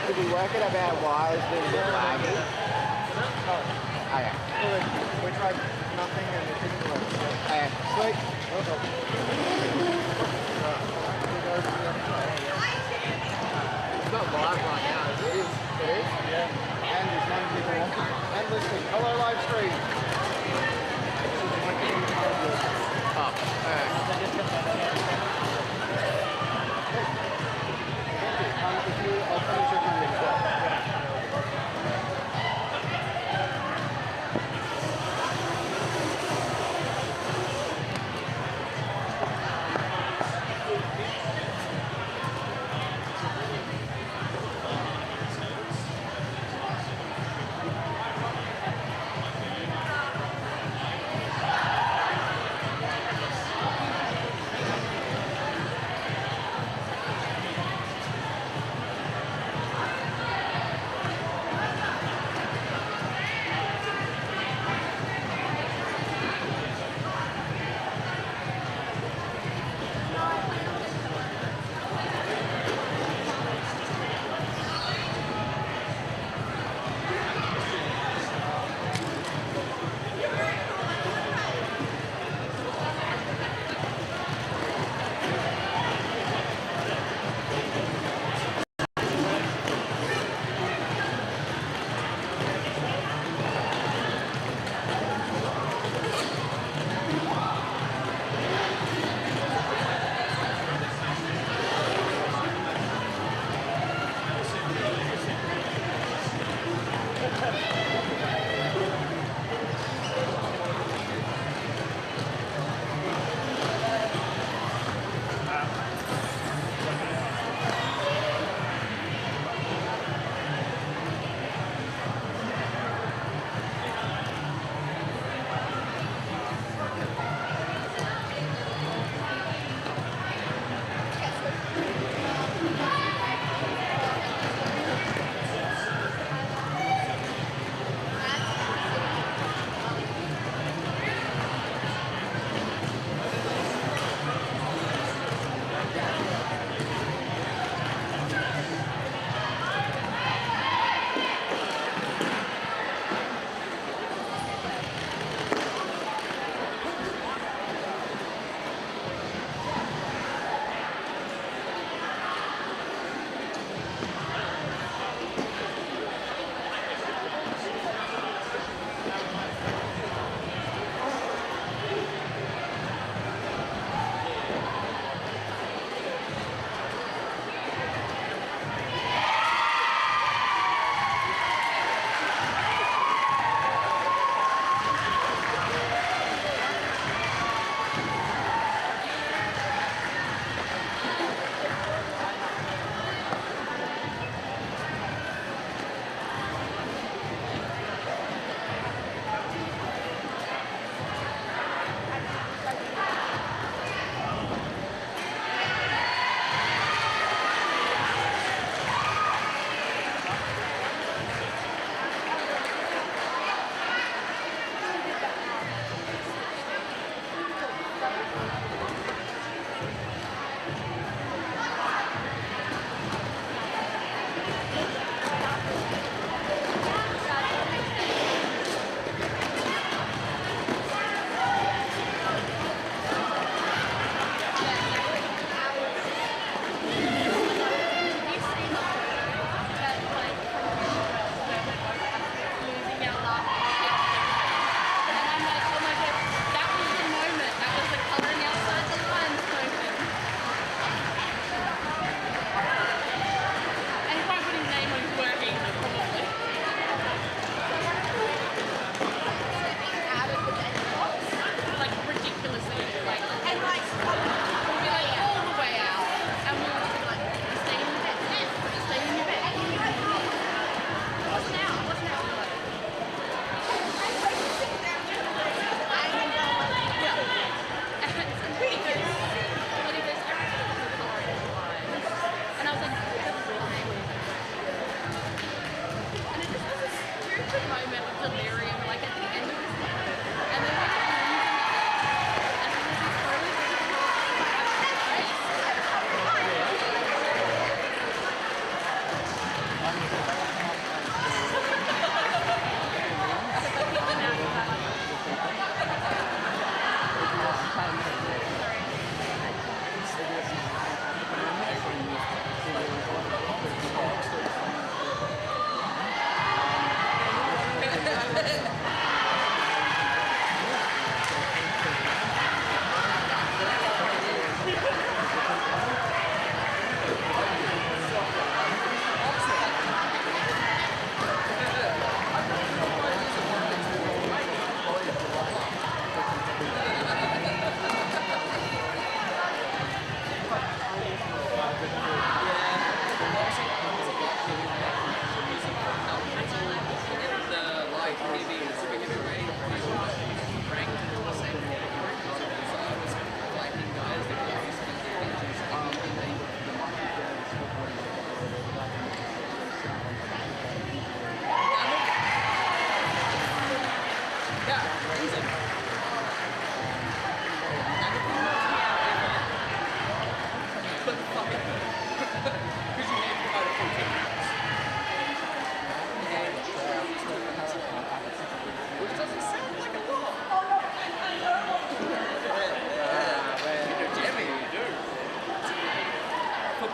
Did we work it about why it's been a bit laggy? Okay. We tried nothing and it didn't work. Okay, sweet. It's not live right now, is it? It is? Yeah. And there's no people watching. And listening. Hello, live stream. Oh, I'll finish it in the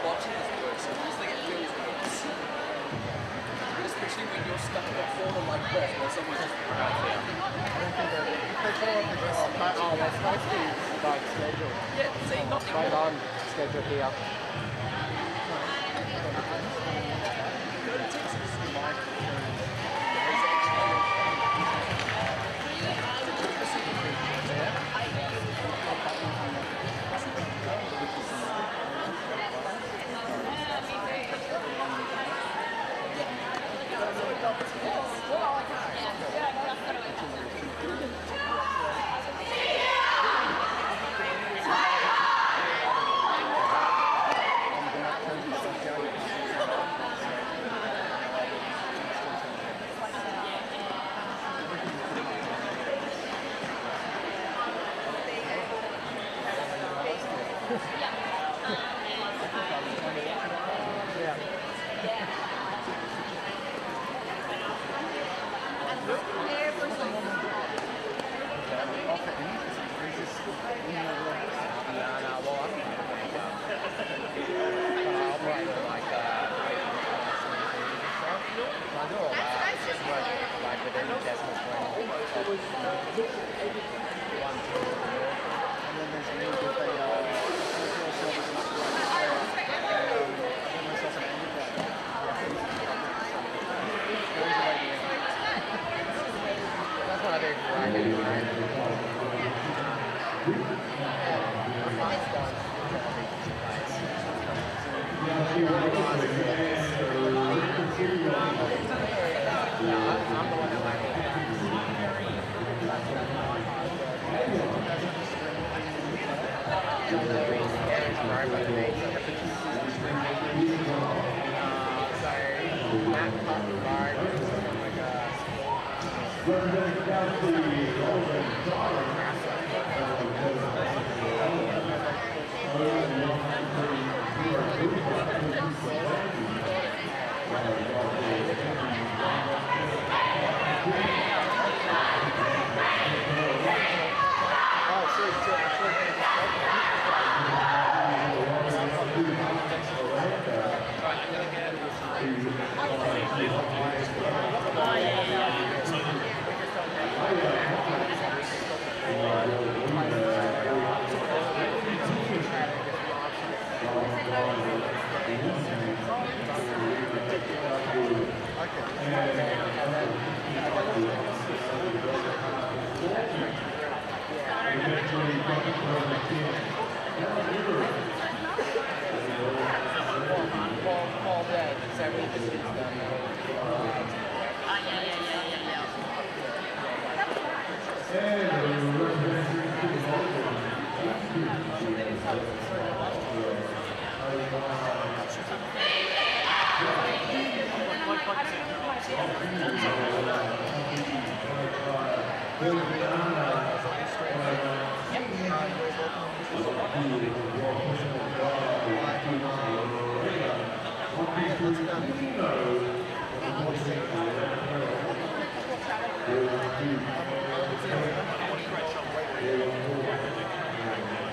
boxing is worse because they get feels worse. Especially when you're stuck in a corner like that where someone's just right there. Oh, that's supposed to be like scheduled. Yeah, see, not Like on schedule here. Go to Texas.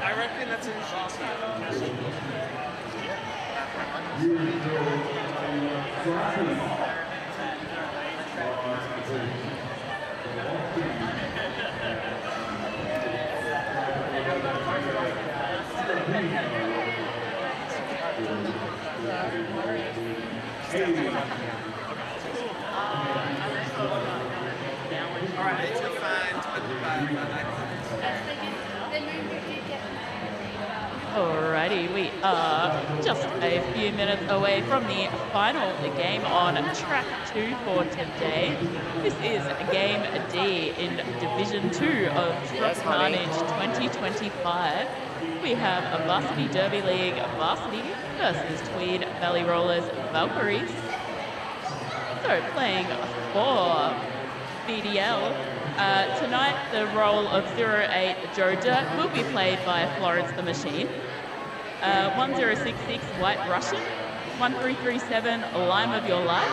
I reckon that's interesting. Alright, it's fine. Alrighty, we are just a few minutes away from the final game on track 2 for today. This is game D in Division 2 of Trop Carnage 2025. We have a Varsity Derby League Varsity versus Tweed Valley Rollers Valkyries. So playing for VDL. Tonight, the role of 08 Joe Dirt will be played by Florence the Machine. 1066 White Russian, 1337 Lime of Your Life,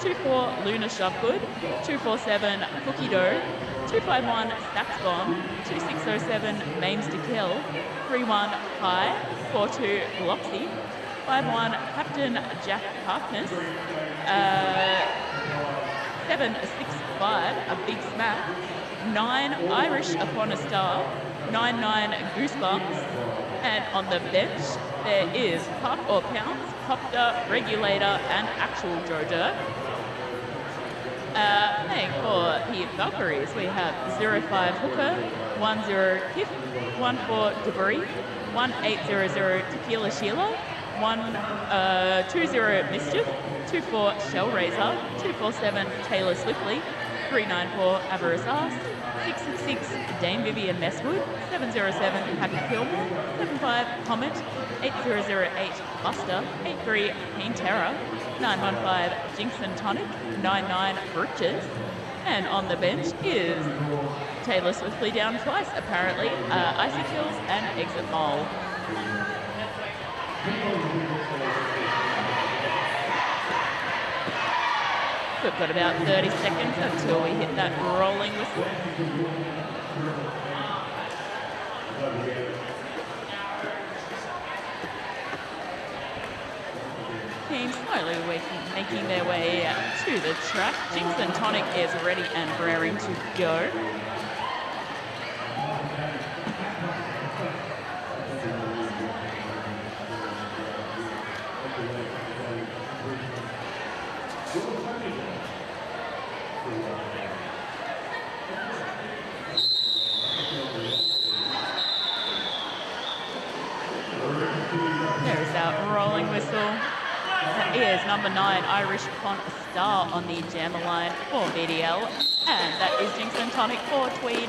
24 Luna Shovegood, 247 Cookie Dough, 251 Stacks Bomb, 2607 Mames to Kill, 31 High, 42 Loxy, 5-1 Captain Jack Harkness. 7-6-5 A Big Smack. 9 Irish Upon a Star. 9-9 Goosebumps. And on the bench, there is Puck or Pounce, Copter, Regulator, and Actual Joe Dirt. Playing for the Valkyries, we have 05 Hooker, 10 Kiff, 14 Debris, 1800 Tequila Sheila, 20 Mischief, 24 Shellraiser, 247 Taylor Swiftly, 394 Avarice Ass, 666 Dame Vivian Messwood, 707 Happy Kilmore, 75 Comet, 8008 Buster, 83 Keen Terror, 915 Jinx and Tonic, 99 Britches, and on the bench is Taylor Swiftly down twice apparently, Icy Kills and Exit Mole. We've got about 30 seconds until we hit that rolling whistle. Team slowly making their way to the track. Jinx and Tonic is ready and raring to go. There's that rolling whistle. That is number 9, Irish Upon a Star on the jammer line for BDL. And that is Jinx and Tonic for Tweed.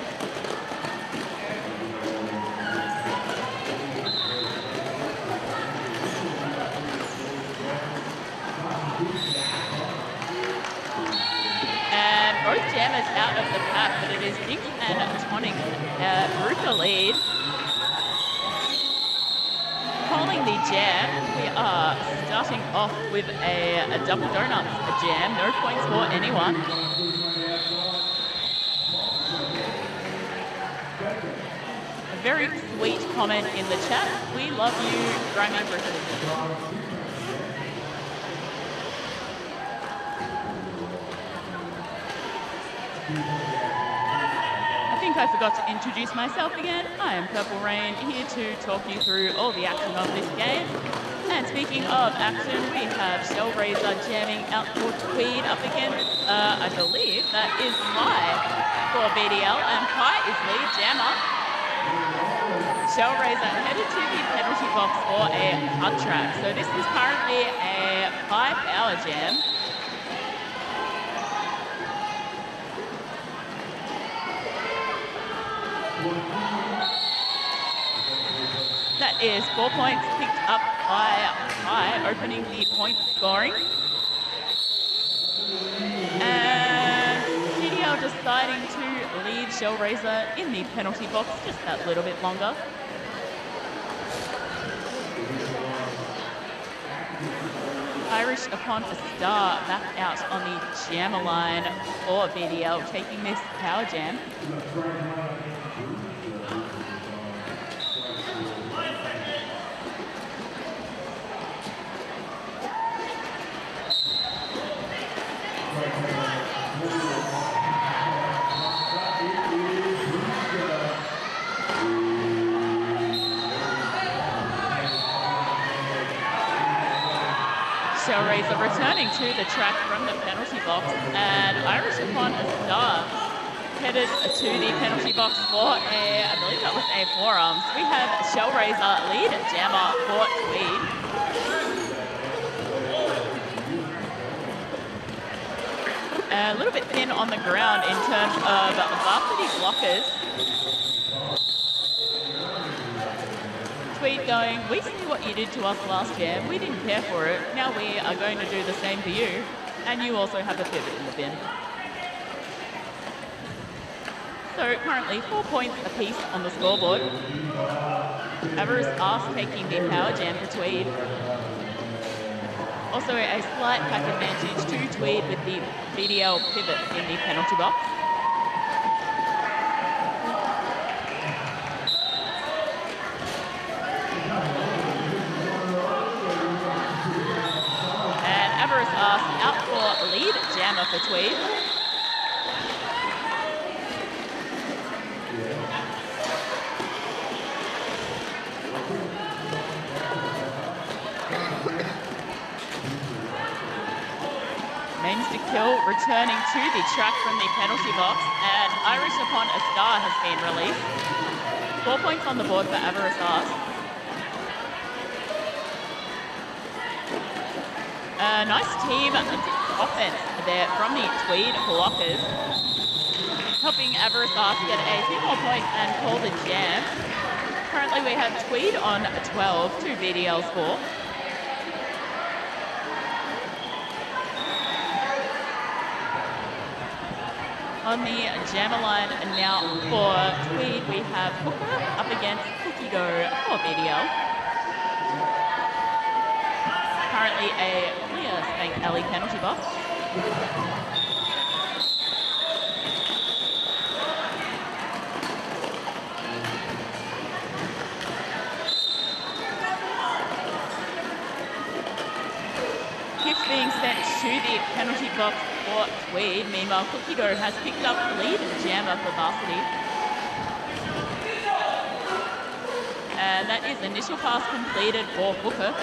And both jammers out of the pack, but it is Jinx and Tonic group the lead. Calling the jam, we are starting off with a double donuts jam, no points for anyone. A very sweet comment in the chat, we love you, Grimy Britain. I forgot to introduce myself again. I am Purple Rain, here to talk you through all the action of this game. And speaking of action, we have Shellraiser jamming out for Tweed up against, I believe that is Kai for BDL, and Kai is lead jammer. Shellraiser headed to the penalty box for a hard track. So this is currently a Kai power jam. That is 4 points picked up by Kai, opening the point scoring. And CDL deciding to leave Shellraiser in the penalty box just that little bit longer. Irish Upon a Star back out on the jammer line for BDL, taking this power jam. Shellraiser returning to the track from the penalty box, and Irish Upon a Star headed to the penalty box for I believe that was a forearms. We have Shellraiser lead jammer for Tweed. A little bit thin on the ground in terms of varsity blockers. Tweed going, we see what you did to us last jam, we didn't care for it, now we are going to do the same for you, and you also have a pivot in the bin. So currently 4 points apiece on the scoreboard. Avarice Ass taking the power jam for Tweed. Also a slight pack advantage to Tweed with the BDL pivot in the penalty box. Everest asks out for lead jammer for Tweed. Names to kill returning to the track from the penalty box, and Irish upon a star has been released. 4 points on the board for Everest Ars. A nice team offense there from the Tweed blockers, helping Everest Ars get a few more points and call the jam. Currently we have Tweed on 12 to BDL's 4. On the jammer line now for Tweed, we have Hooker up against Cookie Dough for BDL. Currently a clear Spank Alley penalty box. Kick being sent to the penalty box for Tweed. Meanwhile, Cookie Dough has picked up the lead jammer for Varsity. And that is initial pass completed for Hooker.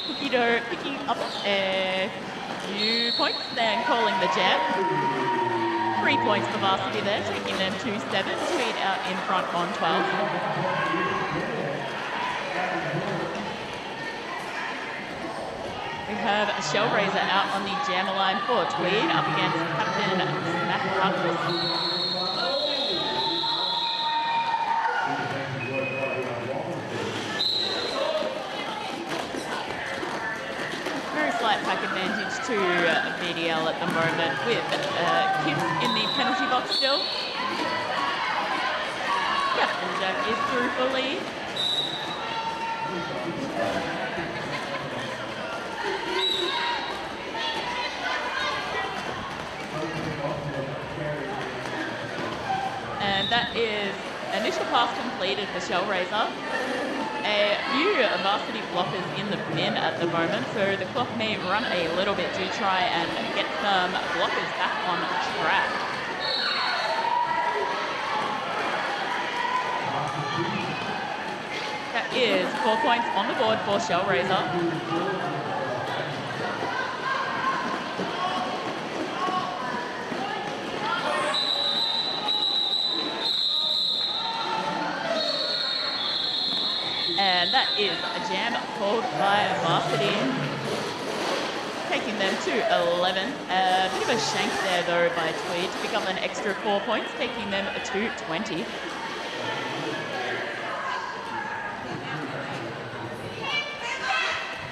Cookie Dough picking up a few points and calling the jam. 3 points for Varsity there, taking them to 7. Tweed out in front on 12. We have Shellraiser out on the jammer line for Tweed, up against Captain Smack. Slight pack advantage to BDL at the moment with Kip in the penalty box still. Captain Jack is through for lead. And that is initial pass completed for Shellraiser. A few Varsity blockers in the bin at the moment, so the clock may run a little bit to try and get some blockers back on track. That is 4 points on the board for Shellraiser. And that is a jam called by Varsity, taking them to 11. A bit of a shank there though by Tweed to pick up an extra 4 points, taking them to 20.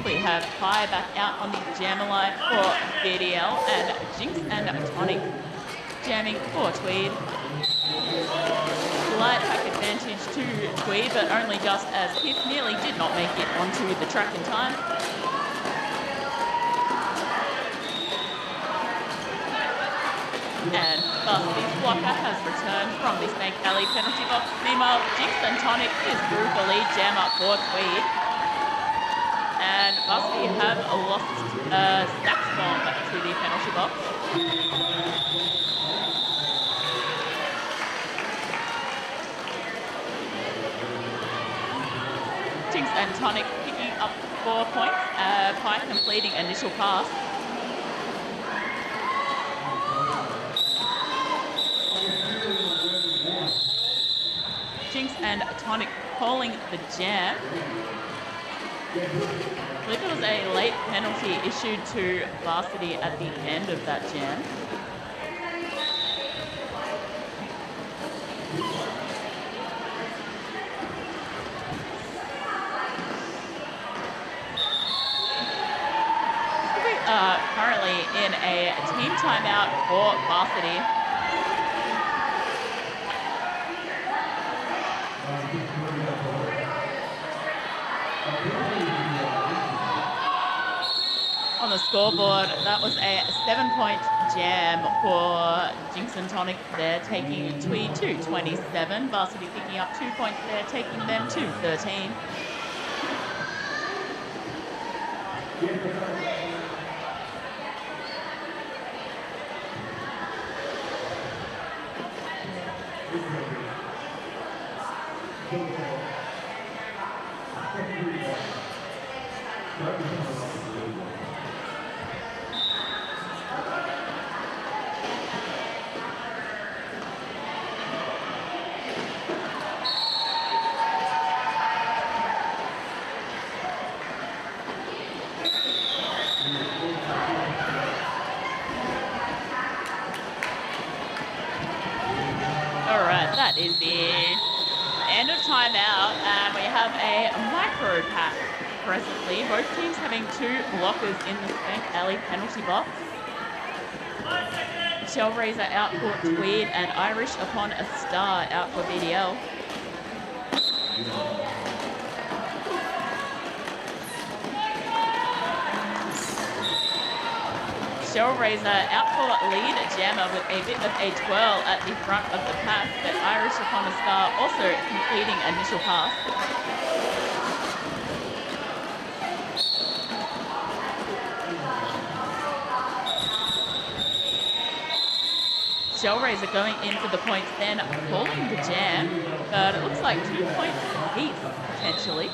We have Pie back out on the jammer line for BDL, and Jinx and Tonic jamming for Tweed. Slight pack advantage to Tweed, but only just as Pip nearly did not make it onto the track in time. And Varsity's blocker has returned from the Spank Alley penalty box. Meanwhile, Jinx and Tonic is through for lead jam up for Tweed. And Varsity have lost Stacks Bomb to the penalty box. Jinx and Tonic picking up 4 points. Pie completing initial pass. Jinx and Tonic calling the jam. I believe there was a late penalty issued to Varsity at the end of that jam. Currently in a team timeout for Varsity. On the scoreboard, that was a 7-point jam for Jinx and Tonic. They're taking Tweed to 27. Varsity picking up 2 points there, taking them to 13. Alright, that is the end of timeout, and we have a micro pack presently. Both teams having 2 blockers in the Spank Alley penalty box. Shellraiser out for Tweed and Irish upon a star out for BDL. Shellraiser out for lead jammer with a bit of a twirl at the front of the pack, but Irish upon a star also completing initial pass. Shellraiser going in for the points, then calling the jam, but it looks like 2 points each potentially.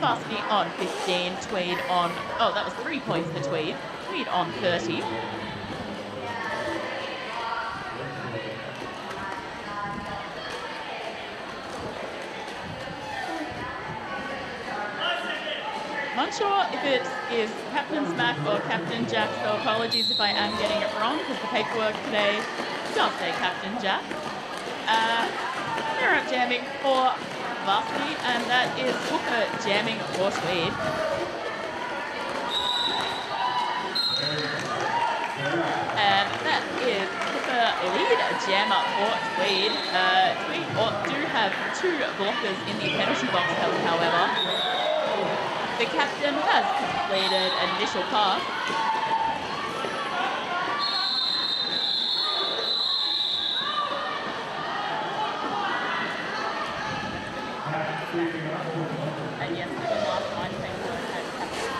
Varsity on 15, Tweed on, oh, that was 3 points for Tweed. Tweed on 30. I'm unsure if it is Captain Smack or Captain Jack, so apologies if I am getting it wrong because the paperwork today does say Captain Jack. They're out jamming for Varsity, and that is Hooker jamming for Tweed. And that is Hooker lead jammer for Tweed. Tweed do have 2 blockers in the penalty box, however. The captain has completed an initial pass. And yes, the last 9 seconds had captain.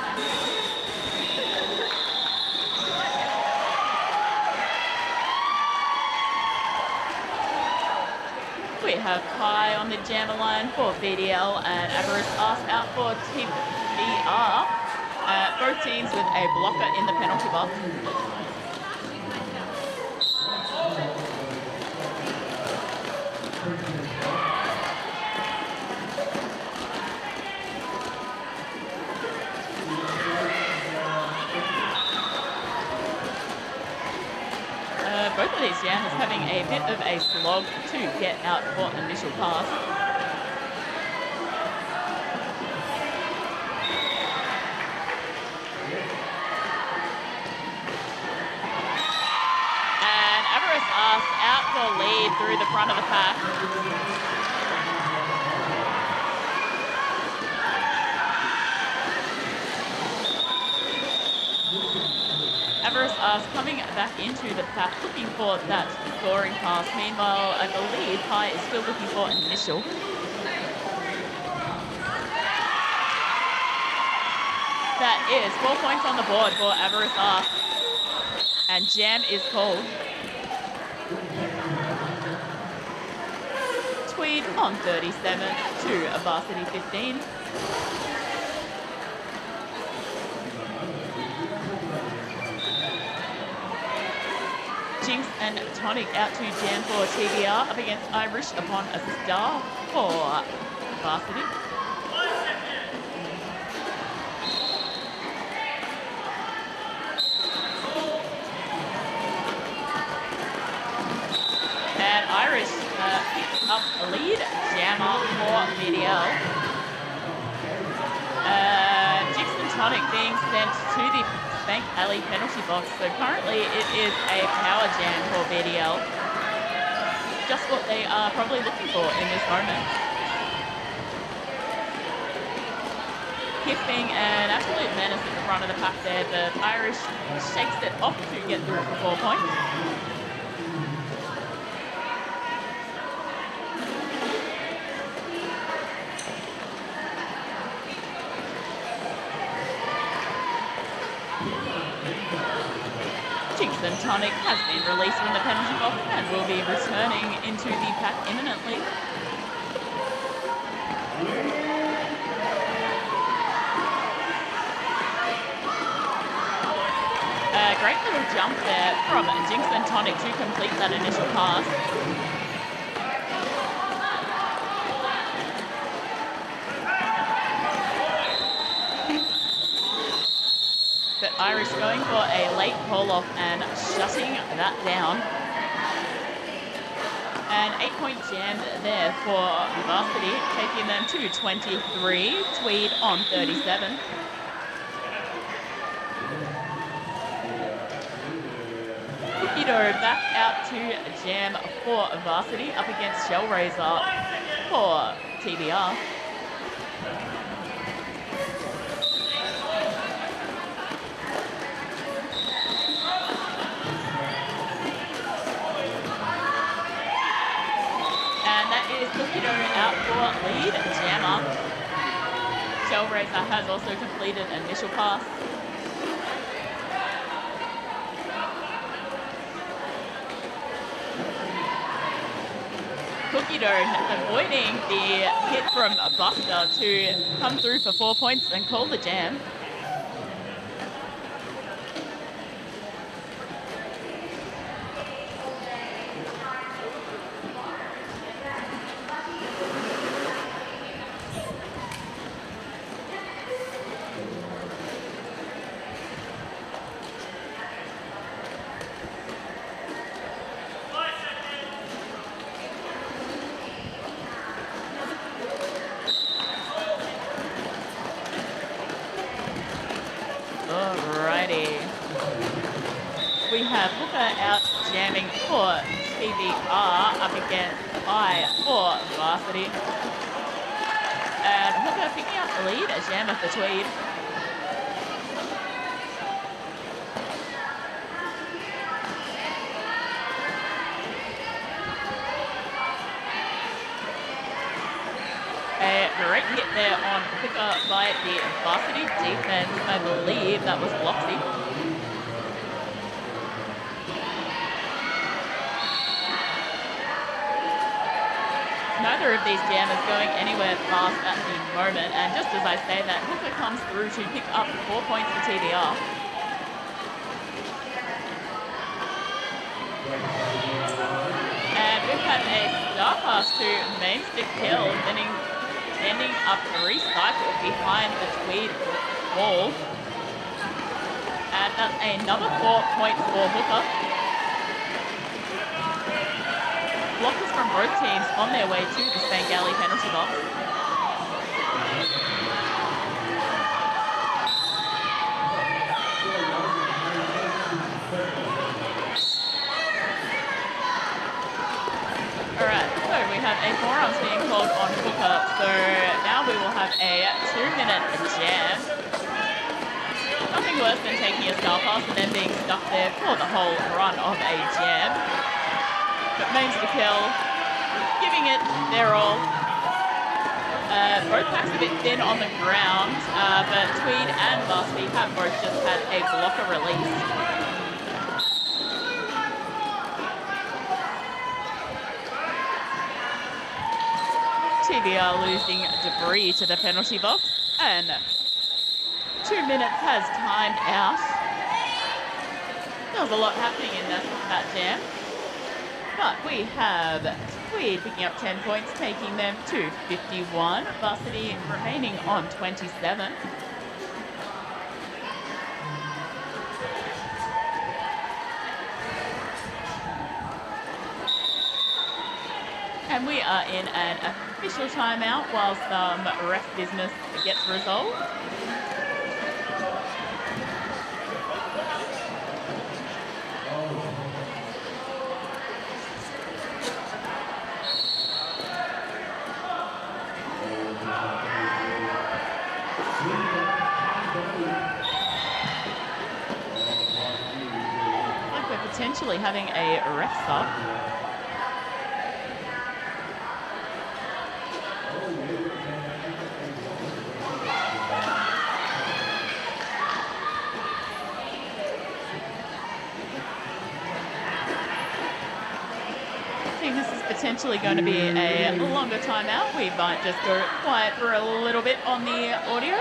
We have Kai on the jammer line for BDL and Avarice Ask out for Team BR. Both teams with a blocker in the penalty box. Both of these jammers having a bit of a slog to get out for initial pass. And Avarice Ask out for lead through the front of the pack. Avarice Ask coming back into the pack, looking for that scoring pass. Meanwhile, I believe Kai is still looking for an initial. That is 4 points on the board for Avarice Ask. And jam is called. Tweed on 37 to Varsity 15. Jinx and Tonic out to jam for TBR up against Irish upon a star for Varsity. And Irish picks up a lead jammer for BDL. Jinx and Tonic being sent to the Bank Alley penalty box. So currently it is a power jam for BDL. Just what they are probably looking for in this moment. Kiffing an absolute menace at the front of the pack there. The Irish shakes it off to get through for 4 points. Jinx and Tonic has been released from the penalty box and will be returning into the pack imminently. A great little jump there from Jinx and Tonic to complete that initial pass. But Irish going for a late call-off and shutting that down. An 8-point jam there for Varsity, taking them to 23. Tweed on 37. Cookie-Dough back out to jam for Varsity, up against Shellraiser for TBR. Cookie-Dough out for lead jammer. Shellraiser has also completed an initial pass. Cookie-Dough avoiding the hit from Buster to come through for 4 points and call the jam. We have Hooker out jamming for TBR, up against I for Varsity. And Hooker picking up the lead as jammer for Tweed. A great hit there on Hooker by the Varsity defense. I believe that was Bloxy. Neither of these jammers going anywhere fast at the moment, and just as I say that, Hooker comes through to pick up 4 points for TBR. And we've had a star pass to main stick kill, ending up a recycle behind the Tweed wall. And that's another 4 points for Hooker. Blockers from both teams on their way to the Spangali penalty box. Alright, so we have a forearms being called on Hooker, so now we will have a 2-minute jam. Nothing worse than taking a star pass and then being stuck there for the whole run of a jam. But mains to kill, giving it their all. Both packs a bit thin on the ground, but Tweed and Varsity have both just had a blocker release. TBR losing debris to the penalty box, and 2 minutes has timed out. There was a lot happening in that jam. But we have Tweed picking up 10 points, taking them to 51. Varsity remaining on 27. And we are in an official timeout while some ref business gets resolved. Yeah. potentially having a ref stop. I think this is potentially going to be a longer timeout. We might just go quiet for a little bit on the audio.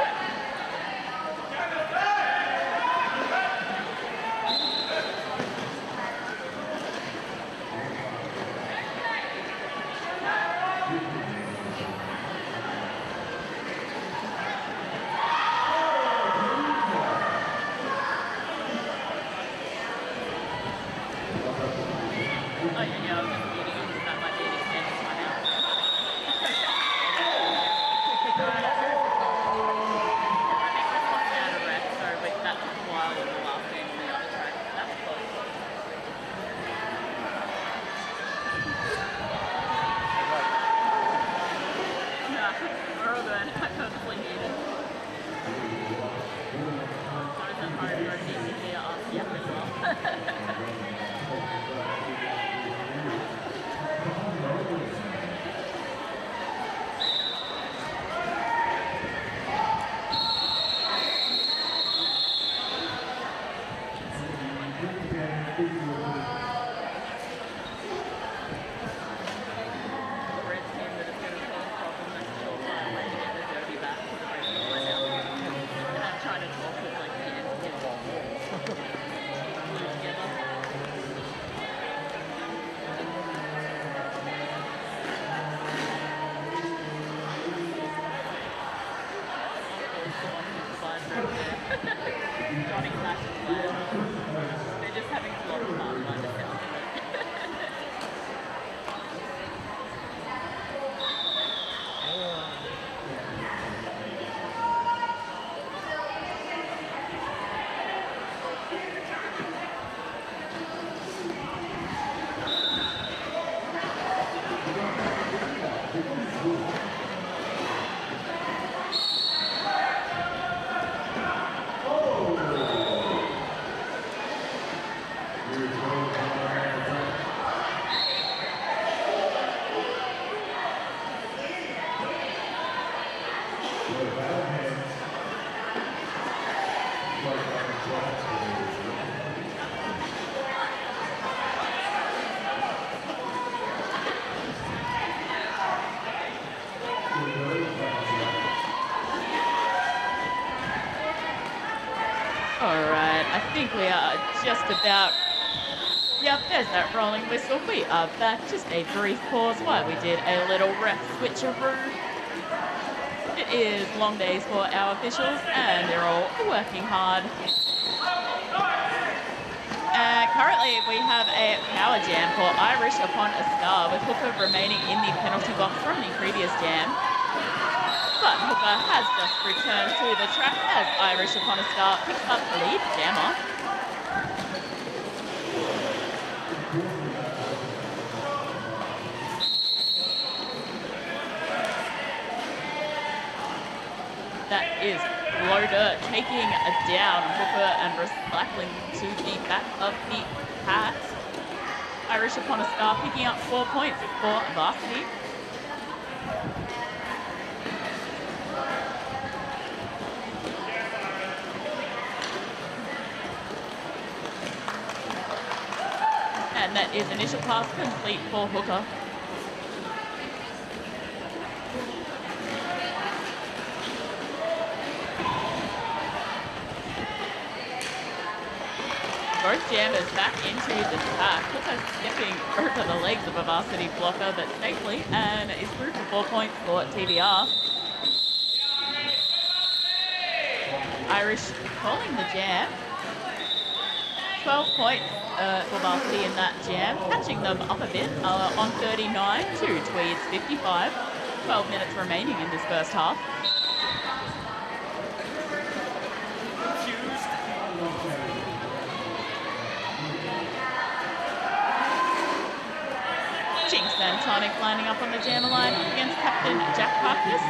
Alright, I think we are just about... Yep, there's that rolling whistle. We are back. Just a brief pause while we did a little ref switcheroo. It is long days for our officials and they're all working hard. Currently we have a power jam for Irish upon a star with Hooker remaining in the penalty box from the previous jam. But Hooker has just returned to the track as Irish upon a star picks up the lead jammer. That is Loader taking down Hooker and recycling to the back of the pack. Irish upon a star picking up 4 points for varsity. And that is initial pass complete for Hooker. Both jammers back into the pack. Hooker skipping over the legs of a varsity blocker, but safely, and is through for 4 points for TBR. Irish calling the jam. 12 points for varsity in that jam, catching them up a bit on 39 to Tweeds 55. 12 minutes remaining in this first half. Jinx and Tonic lining up on the jammer line against Captain Jack Harkness.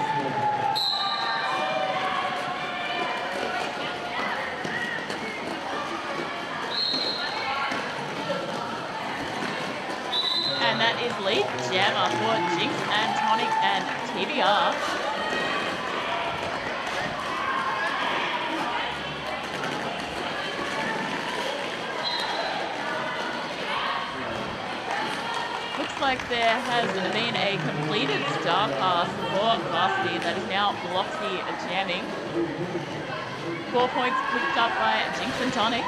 that is lead jammer for Jinx and Tonic and TBR. Looks like there has been a completed star pass for Varsity that is now Bloxy jamming. 4 points picked up by Jinx and Tonic.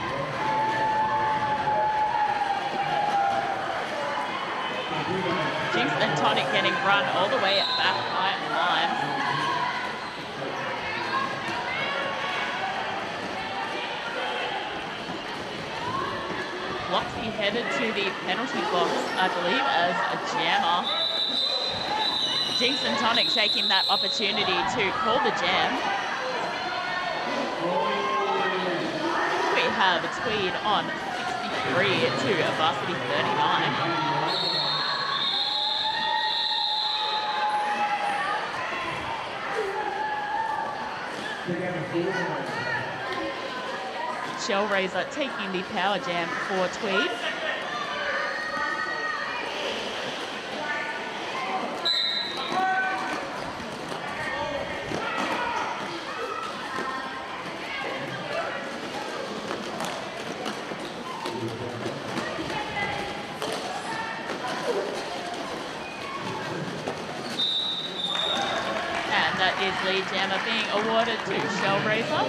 Jinx and Tonic getting run all the way back by Lime. Bloxy headed to the penalty box, I believe, as a jammer. Jinx and Tonic taking that opportunity to call the jam. We have a Tweed on 63 to Varsity 39. Shellraiser taking the power jam for Tweed. And that is lead jammer being awarded to Shellraiser.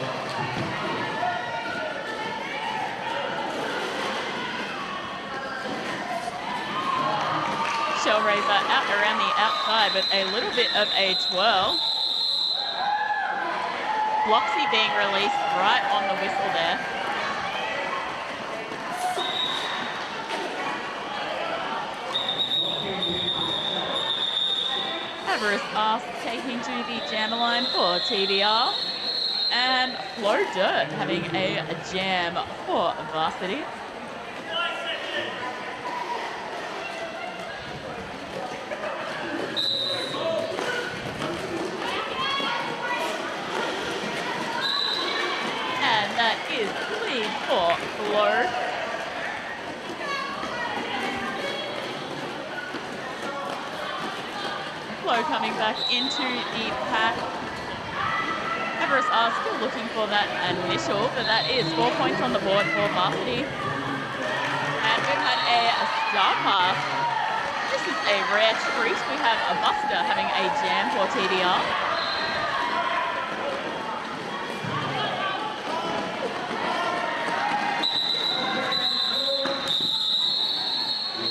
Shellraiser out around the outside, but a little bit of a twirl. Bloxy being released right on the whistle there. Avarice Arse taking to the jammer line for TBR. And Flo Dirt having a jam for Varsity. That is lead for Flo. Flo coming back into the pack. Avarice are still looking for that initial, but that is 4 points on the board for Varsity. And we've had a star pass. This is a rare treat. We have a Buster having a jam for TDR.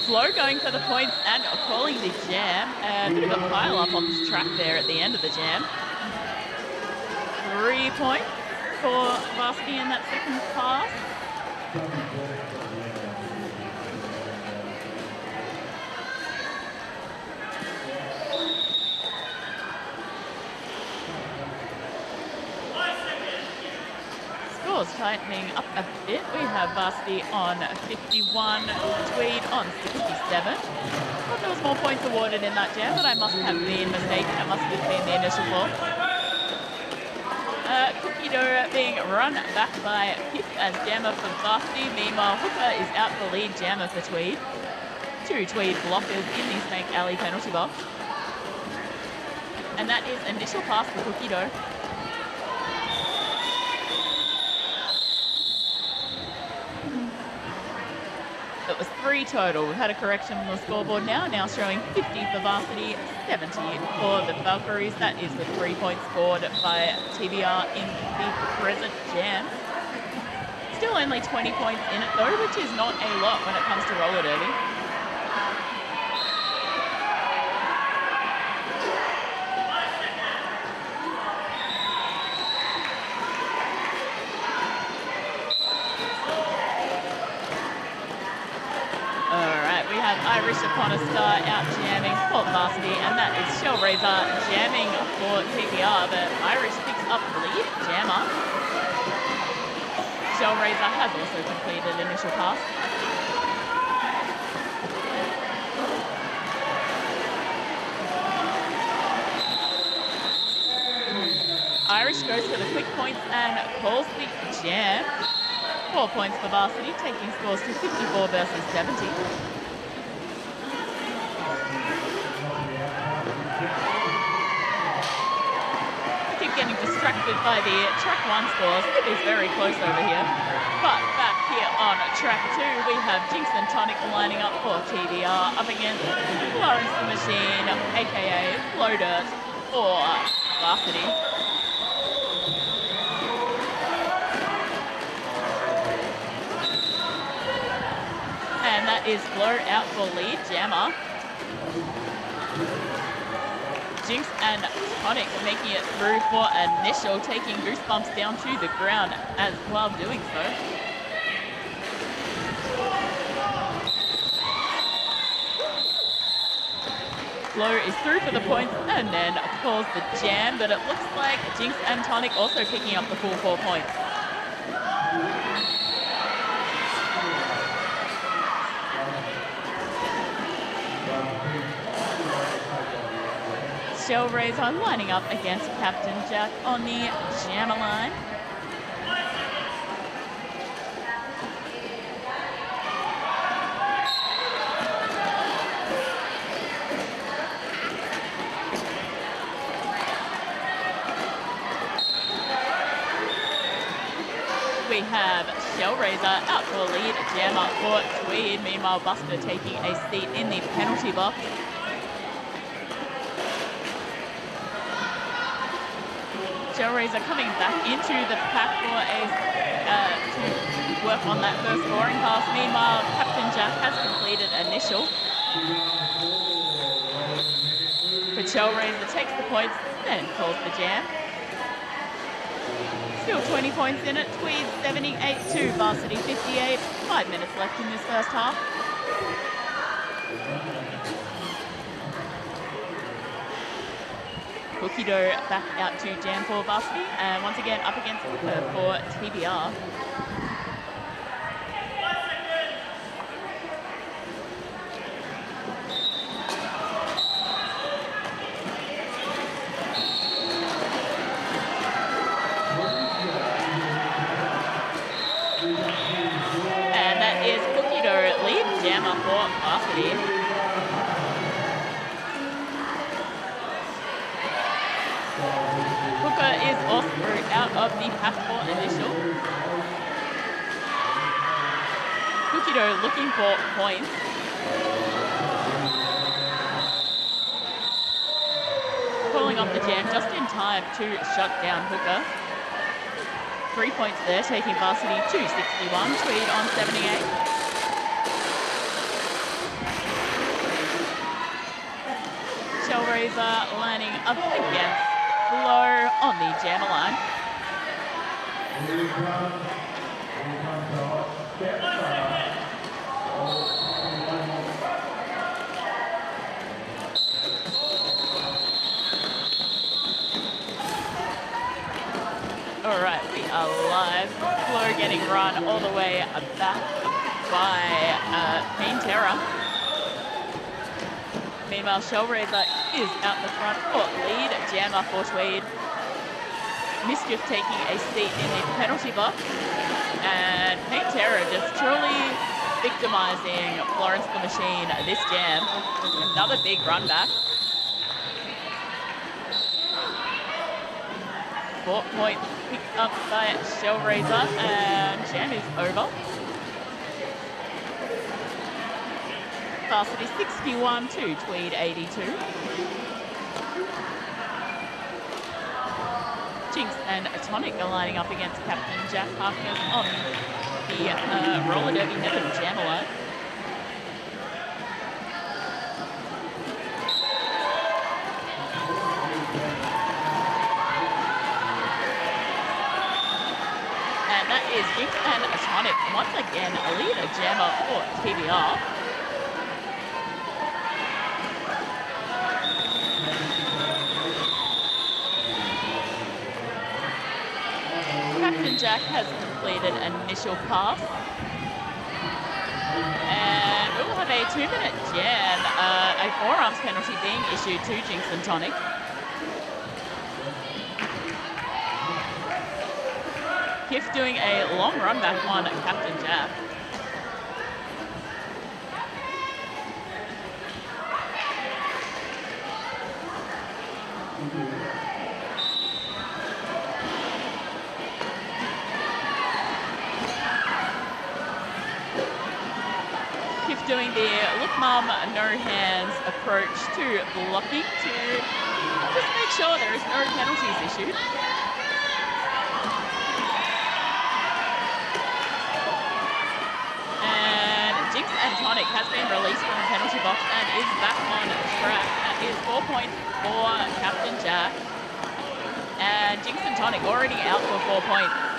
Flo going for the points and calling the jam. A bit of a pile up on this track there at the end of the jam. 3 points for Varsity in that second pass. Scores tightening up a bit. We have Varsity on 51, Tweed on 67. Thought there was more points awarded in that jam, but I must have been mistaken. It must have been the initial call. Cookie Dough being run back by Pip as jammer for Varsity. Meanwhile, Hooker is out the lead jammer for Tweed. 2 Tweed blockers in the Snake Alley penalty box. And that is initial pass for Cookie Dough. It was 3 total. We've had a correction on the scoreboard now showing 50 for Varsity, 70 for the Valkyries. That is the 3 points scored by TBR in the present jam. Still only 20 points in it though, which is not a lot when it comes to roller derby. Irish upon a star out jamming for Varsity, and that is Shellraiser jamming for TBR, but Irish picks up the lead jammer. Shellraiser has also completed initial pass. Irish goes for the quick points and calls the jam. 4 points for Varsity, taking scores to 54 versus 70. I keep getting distracted by the track 1 scores. It is very close over here. But back here on track 2, we have Jinx and Tonic lining up for TBR up against Florence the Machine, aka Flow Dirt, for Varsity. And that is Flow out for lead jammer. Jinx and Tonic making it through for initial, taking Goosebumps down to the ground as well doing so. Flow is through for the points and then pulls the jam, but it looks like Jinx and Tonic also picking up the full 4 points. Shellraiser lining up against Captain Jack on the jammer line. We have Shellraiser out for lead jammer for Tweed. Meanwhile, Buster taking a seat in the penalty box. Shellraiser coming back into the pack for to work on that first scoring pass. Meanwhile, Captain Jack has completed initial. But Shellraiser takes the points and calls the jam. Still 20 points in it. Tweed 78 to Varsity 58. 5 minutes left in this first half. Cookie Dough back out to jam for Varsity, and once again up against Hooker for TBR. And that is Cookie Dough lead jammer for Varsity. Hooker is also out of the pack for initial. Cookie Dough looking for points. Pulling off the jam just in time to shut down Hooker. 3 points there, taking Varsity to 61. Tweed on 78. Shellraiser lining up against Flow on the jammer line. All right, we are live. Flow getting run all the way back by Pain Terror. Meanwhile, Shellraiser is out the front for lead jammer for Tweed. Mischief taking a seat in the penalty box. And Pain Terror just truly victimizing Florence the Machine this jam. Another big run back. 4 points picked up by Shellraiser, and jam is over. Varsity 61 to Tweed 82. Jinx and Tonic are lining up against Captain Jack Harkness on the roller derby heaven jammer line. And that is Jinx and Tonic once again a leader jammer for TBR. Captain Jack has completed an initial pass. And we will have a 2-minute jam, a forearms penalty being issued to Jinx and Tonic. Kiff doing a long run back on Captain Jack. Tiff doing the look mum, no hands approach to blocking to just make sure there is no penalties issued. And Jinx and Tonic has been released from the penalty box and is back on track. That is 4 points for Captain Jack. And Jinx and Tonic already out for 4 points.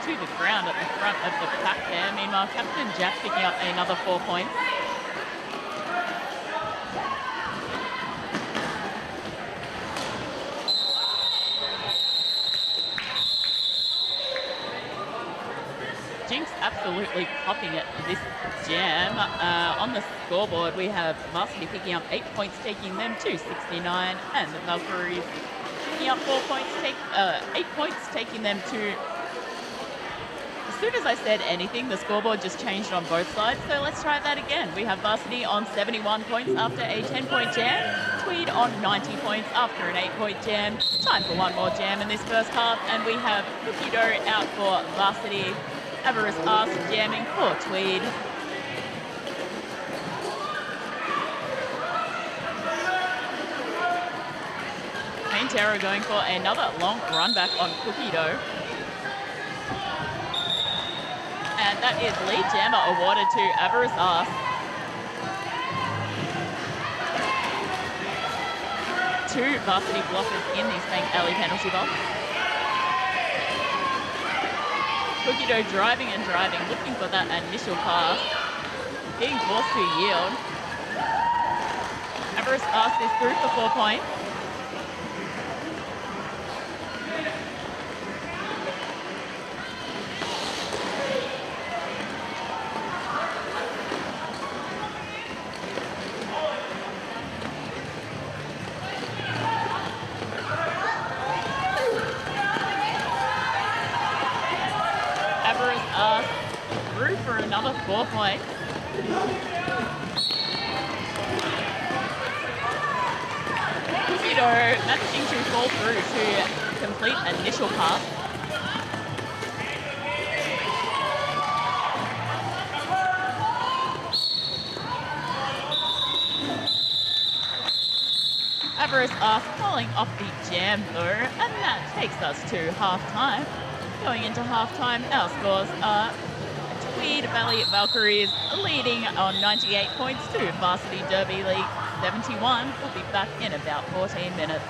To the ground at the front of the pack there. Meanwhile, Captain Jack picking up another 4 points. Jinx absolutely popping it this jam. On the scoreboard, we have Varsity picking up 8 points, taking them to 69, and the Valkyries picking up 4 points, 8 points, taking them to. As soon as I said anything, the scoreboard just changed on both sides, so let's try that again. We have Varsity on 71 points after a 10-point jam, Tweed on 90 points after an 8-point jam. Time for one more jam in this first half, and we have Cookie Dough out for Varsity, Avarice Arse jamming for Tweed. Main Terror going for another long run back on Cookie Dough. And that is lead jammer awarded to Avarice Arse. Two Varsity blockers in the St. Alley penalty box. Cookie Dough driving and driving, looking for that initial pass. Being forced to yield. Avarice Arse is through for 4 points. Through for another 4 points. Cookie Dough managing to fall through to complete initial pass. Avarice Arse falling off the jam though, and that takes us to half-time. Going into half-time, our scores are Tweed Valley Valkyries leading on 98 points to Varsity Derby League 71. We'll be back in about 14 minutes.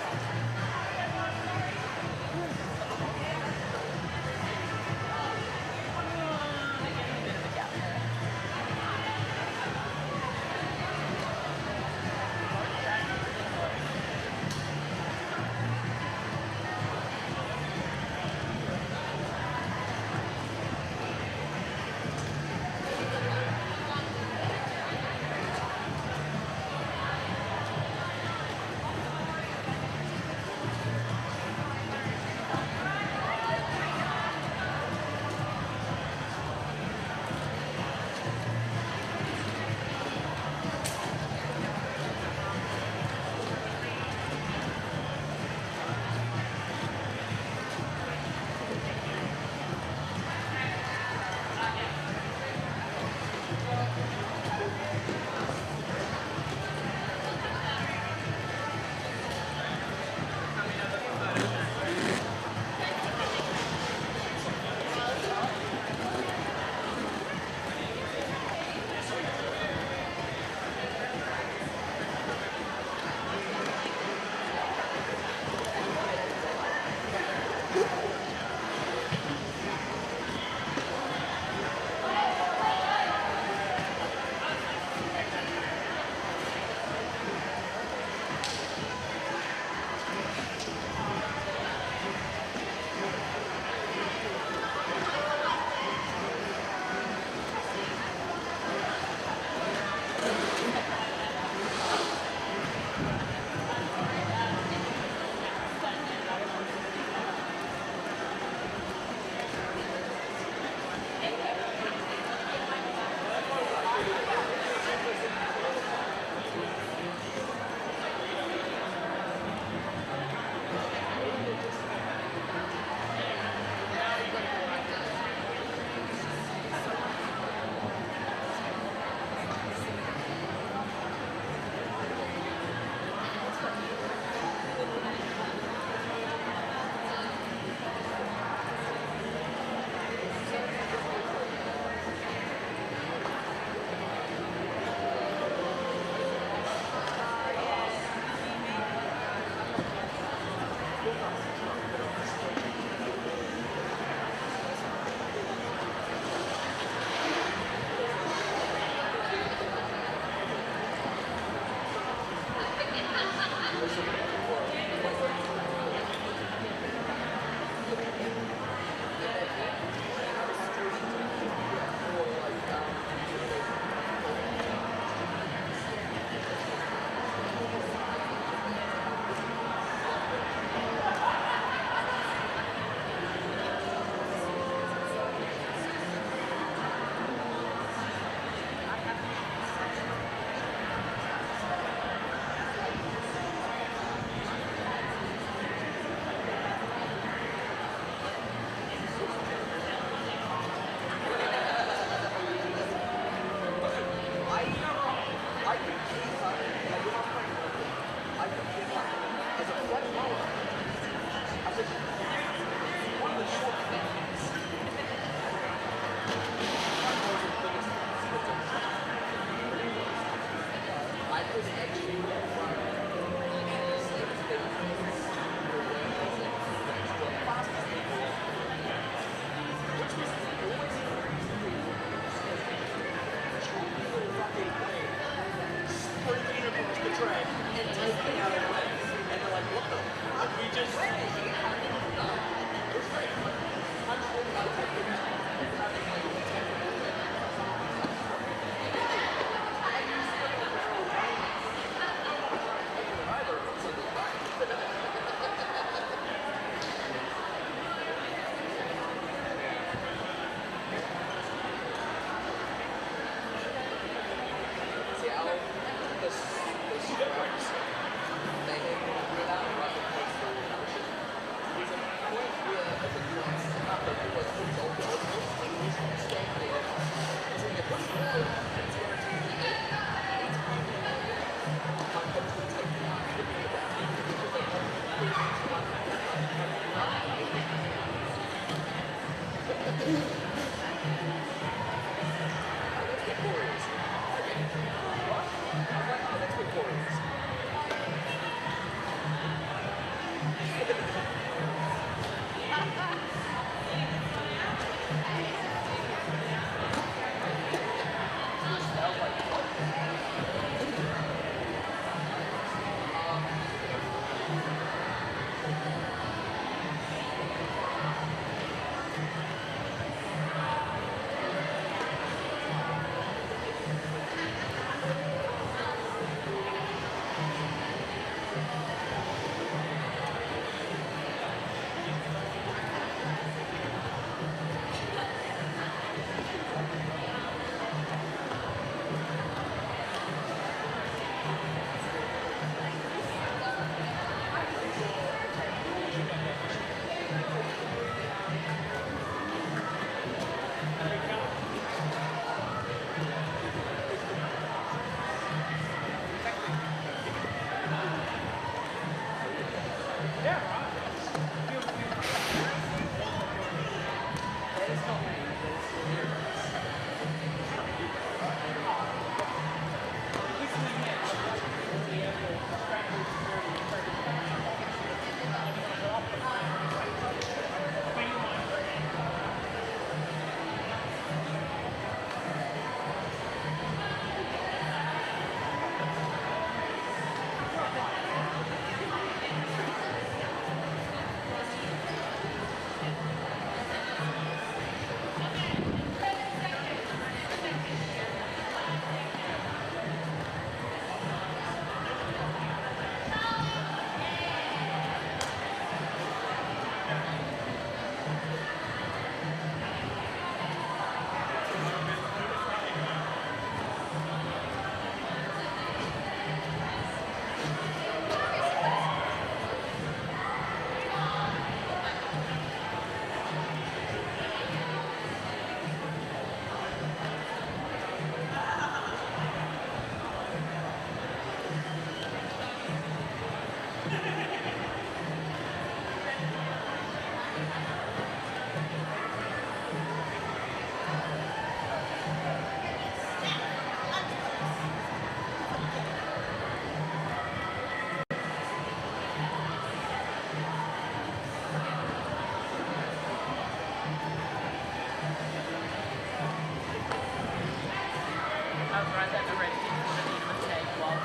I was right that the red team would have made a mistake while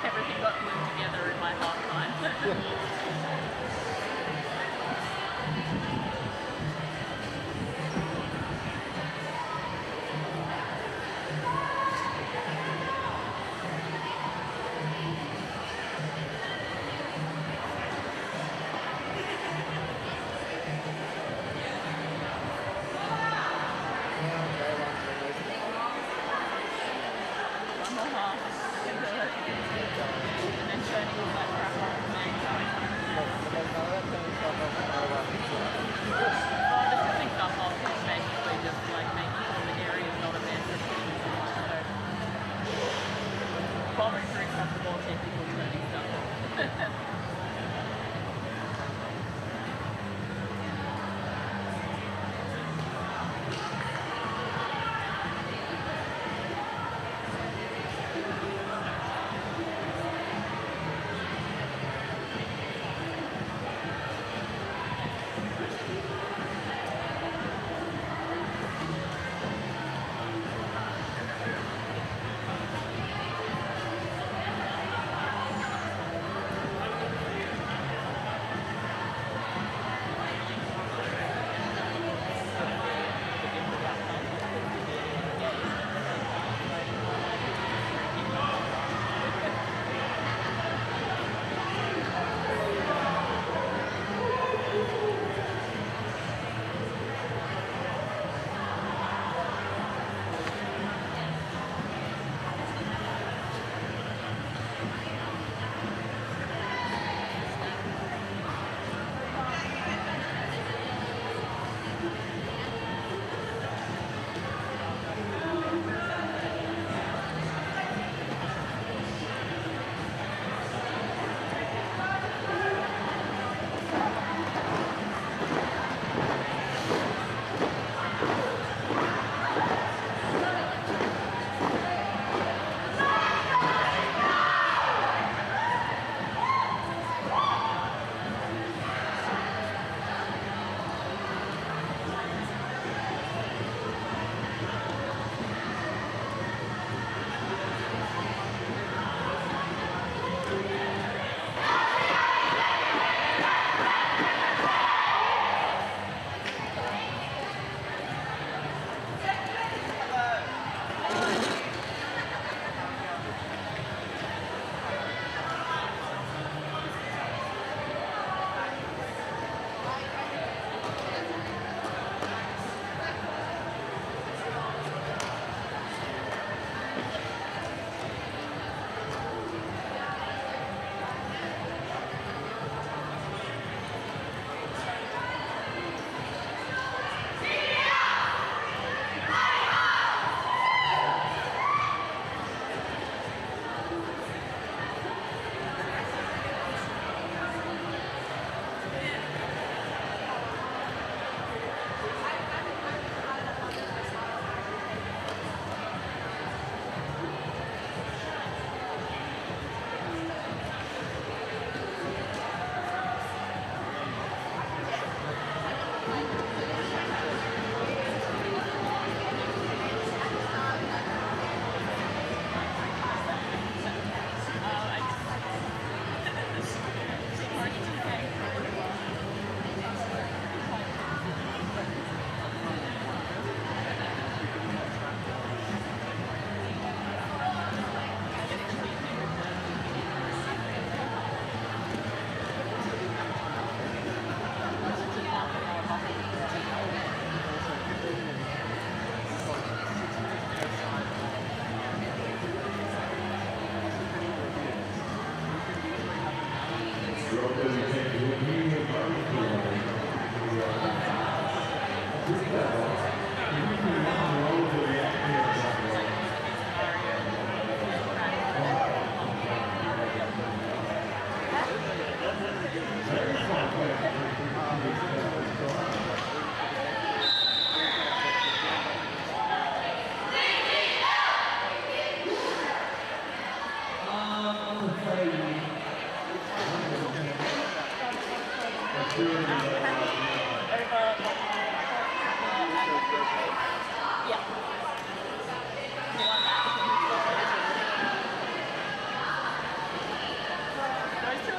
everything got glued together in my half time. One more half. And then turning all that crap off the main going. Well, the turning stuff off is basically just like making sure the area is not a mess and putting it in. So, bombardry across the more technical turning stuff off.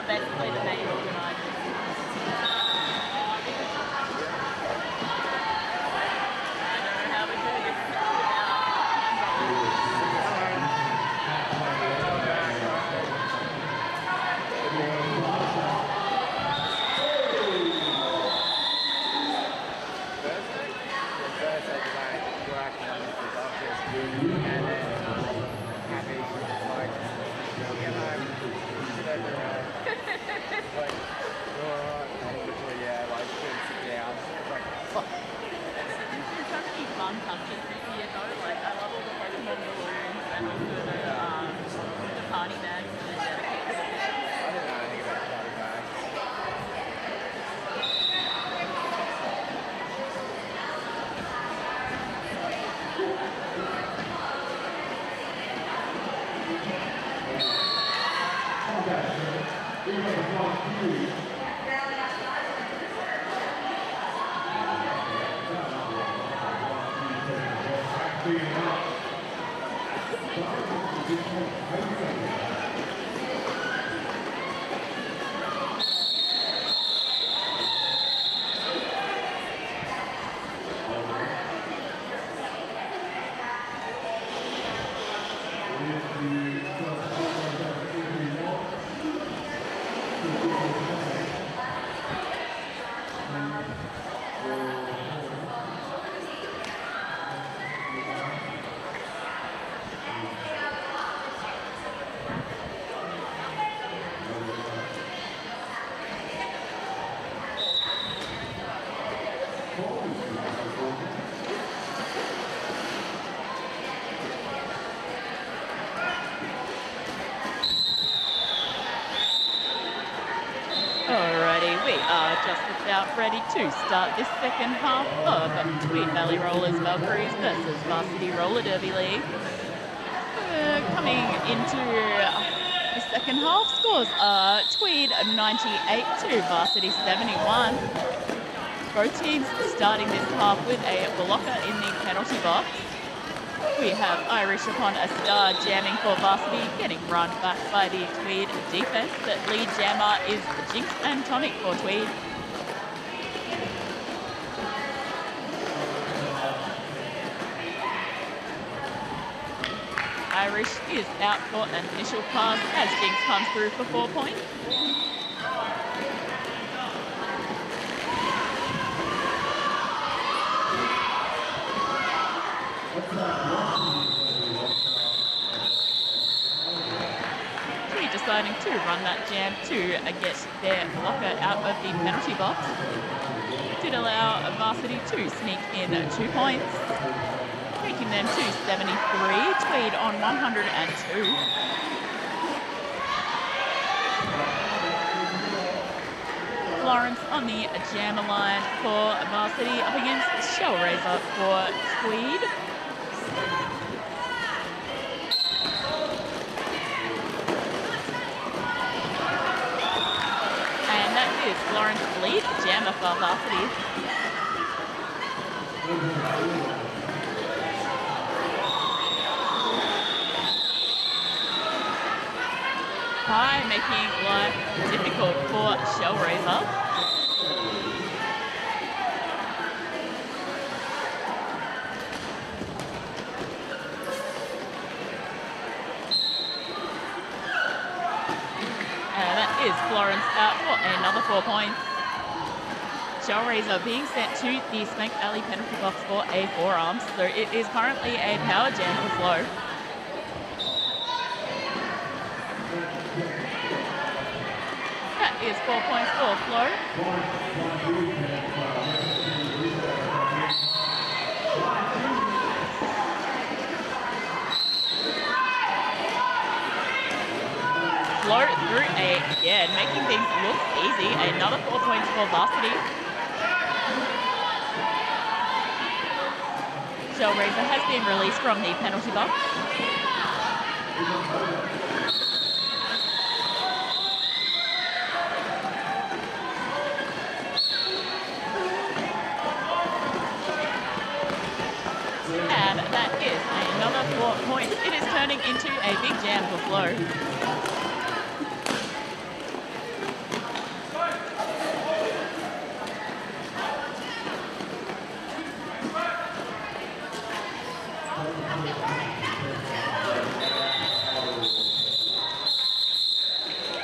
Basically the main organisers. I don't know how we do this There's so many fun touches this year though. Like I love all the Pokemon balloons and also the party bags and the dedicated. Alrighty, we are just about ready to start this second half of Tweed Valley Rollers Valkyries versus Varsity Roller Derby League. Coming into the second half, scores are Tweed 98 to Varsity 71. Both teams starting this half with a blocker in the penalty box. We have Irish upon a star jamming for Varsity, getting run back by the Tweed defense, but lead jammer is Jinx and Tonic for Tweed. Irish is out for an initial pass as Jinx comes through for 4 points. Deciding to run that jam to get their blocker out of the penalty box. Did allow Varsity to sneak in 2 points, taking them to 73, Tweed on 102. Florence on the jammer line for Varsity up against Shellraiser for Tweed. Florence lead jammer for Varsity. High making life difficult for Shellraiser. Is Florence out for another 4 points. Shellraiser being sent to the Spank Valley penalty box for a forearm, so it is currently a power jam for Flo. That is 4 points for Flo. Flo through again, making things look easy. Another 4 points for Varsity. Shellraiser has been released from the penalty box. And that is another 4 points. It is turning into a big jam for Flo.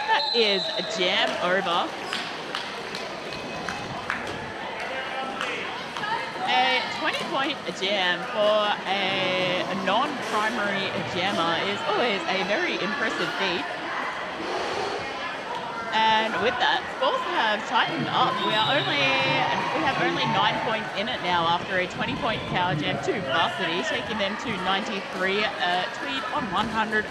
That is a jam over. A 20-point jam for a non-primary jammer is always a very impressive feat. And with that, scores have tightened up. We have only 9 points in it now after a 20-point power jam to Varsity, taking them to 93. Tweed on 102.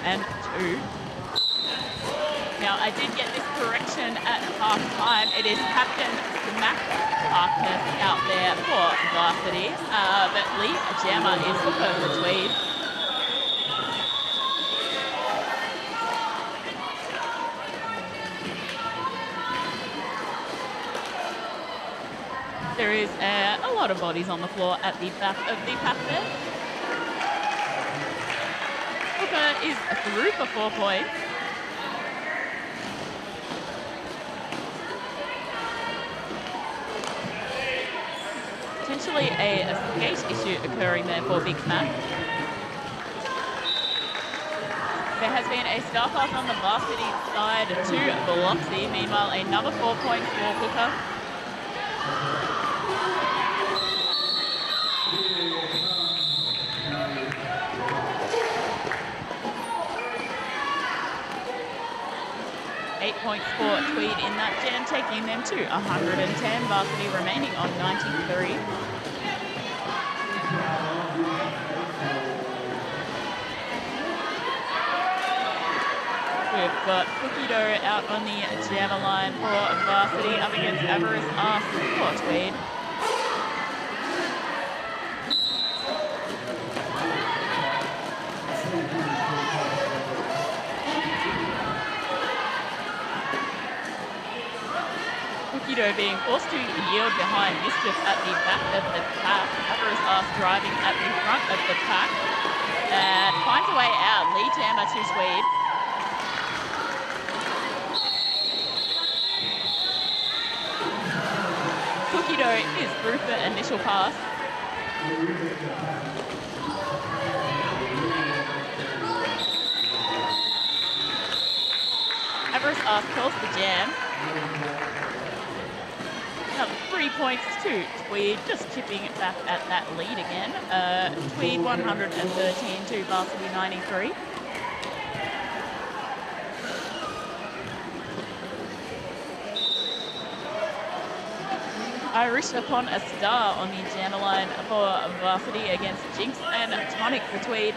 Now, I did get this correction at half-time. It is Captain Smack Harkness out there for Varsity, but Lee Jammer is the first Tweed. There is a lot of bodies on the floor at the back of the pack there. Hooker is through for 4 points. Potentially a skate issue occurring there for Big Smack. There has been a star pass on the Varsity side to Biloxi. Meanwhile, another 4 points for Hooker. Points for Tweed in that jam, taking them to 110. Varsity remaining on 93. We've got Cookie Dough out on the jammer line for Varsity, up against Avarice Arse for Tweed. Kido being forced to yield behind Mischief at the back of the pack. Avarice Arse driving at the front of the pack. And finds a way out. Lee Jammer to Tweed. Cookie Dough is through for initial pass. Avarice Arse calls the jam. 3 points to Tweed, just chipping it back at that lead again. Tweed 113 to Varsity 93. Irish upon a star on the jammer line for Varsity against Jinx and Tonic for Tweed.